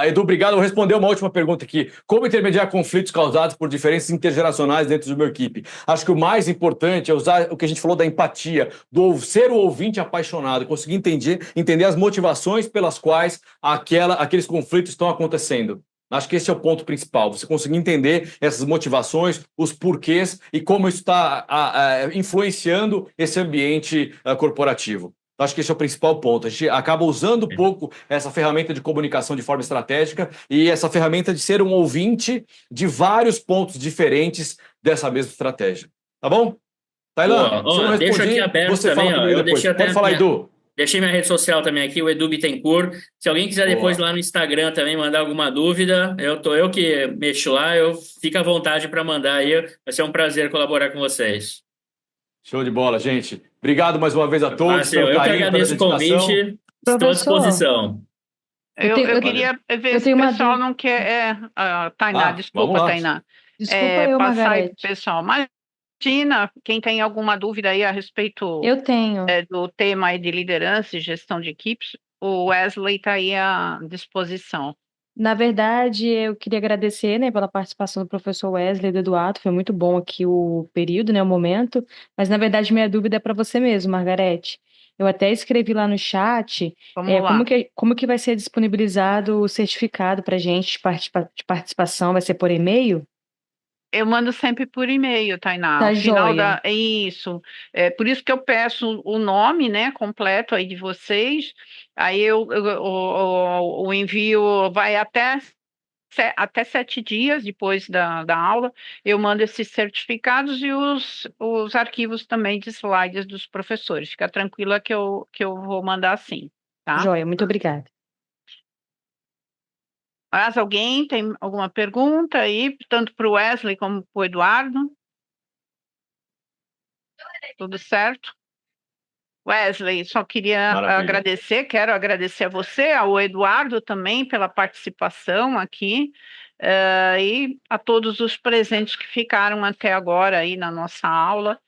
Edu, obrigado. Vou responder uma última pergunta aqui. Como intermediar conflitos causados por diferenças intergeracionais dentro de uma equipe? Acho que o mais importante é usar o que a gente falou da empatia, do ser o ouvinte apaixonado, conseguir entender as motivações pelas quais aqueles conflitos estão acontecendo. Acho que esse é o ponto principal, você conseguir entender essas motivações, os porquês e como isso está influenciando esse ambiente corporativo. Acho que esse é o principal ponto. A gente acaba usando pouco essa ferramenta de comunicação de forma estratégica e essa ferramenta de ser um ouvinte de vários pontos diferentes dessa mesma estratégia. Tá bom? Tailan, se eu não respondi, deixa aqui aberto você também, fala comigo depois. Pode falar, Edu. Deixei minha rede social também aqui, o Edu Bittencourt. Se alguém quiser depois lá no Instagram também mandar alguma dúvida, eu que mexo lá, fico à vontade para mandar aí. Vai ser um prazer colaborar com vocês. Show de bola, gente. Obrigado mais uma vez a todos. Eu que agradeço o convite. Estou à disposição. Eu queria ver se o pessoal não quer... Tainá, desculpa, Tainá. Desculpa passar aí pro pessoal. Imagina, quem tem alguma dúvida aí a respeito Eu tenho. Do tema aí de liderança e gestão de equipes, o Wesley está aí à disposição. Na verdade, eu queria agradecer, né, pela participação do professor Wesley e do Eduardo. Foi muito bom aqui o período, né, o momento. Mas, na verdade, minha dúvida é para você mesmo, Margarete. Eu até escrevi lá no chat como que vai ser disponibilizado o certificado para a gente de participação. Vai ser por e-mail? Eu mando sempre por e-mail, Tainá. Tá Ao final joia. Isso. Por isso que eu peço o nome, né, completo aí de vocês. Aí o envio vai até 7 dias depois da aula. Eu mando esses certificados e os arquivos também de slides dos professores. Fica tranquila que eu vou mandar sim, tá? Joia, muito obrigada. Mas alguém tem alguma pergunta aí, tanto para o Wesley como para o Eduardo? Tudo certo? Wesley, só queria quero agradecer a você, ao Eduardo também pela participação aqui, e a todos os presentes que ficaram até agora aí na nossa aula.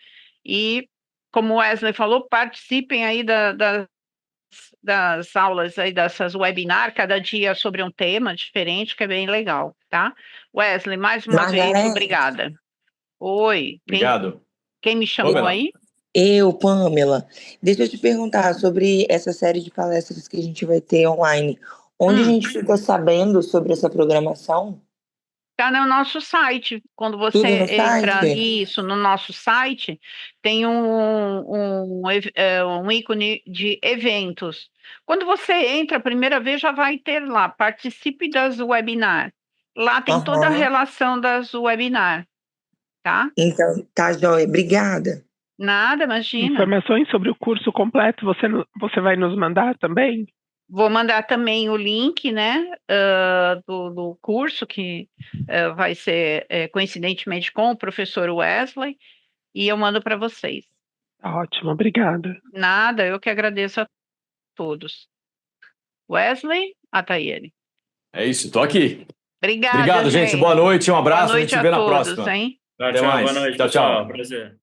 E, como o Wesley falou, participem aí das aulas aí, dessas webinar, cada dia sobre um tema diferente, que é bem legal, tá? Wesley, mais uma vez, obrigada. Oi. Obrigado. Quem me chamou Pamela. aí? Eu, Pamela. Deixa eu te perguntar sobre essa série de palestras que a gente vai ter online. Onde a gente fica sabendo sobre essa programação? Está no nosso site. Quando você Tudo no entra site? isso no nosso site, tem um ícone de eventos. Quando você entra a primeira vez, já vai ter lá, participe das webinar. Lá tem toda a Aham. relação das webinar, tá? Então, tá joia. Obrigada. Nada, imagina. Informações sobre o curso completo você vai nos mandar também? Vou mandar também o link, né, do curso, que vai ser coincidentemente com o professor Wesley, e eu mando para vocês. Ótimo, obrigada. Nada, eu que agradeço a todos. Wesley, tá aí ele. É isso, tô aqui. Obrigada, Obrigado, gente. Boa noite, um abraço. Boa noite a gente se vê na todos, próxima. hein? Até mais. Boa noite, Tchau, tchau. pessoal. Prazer.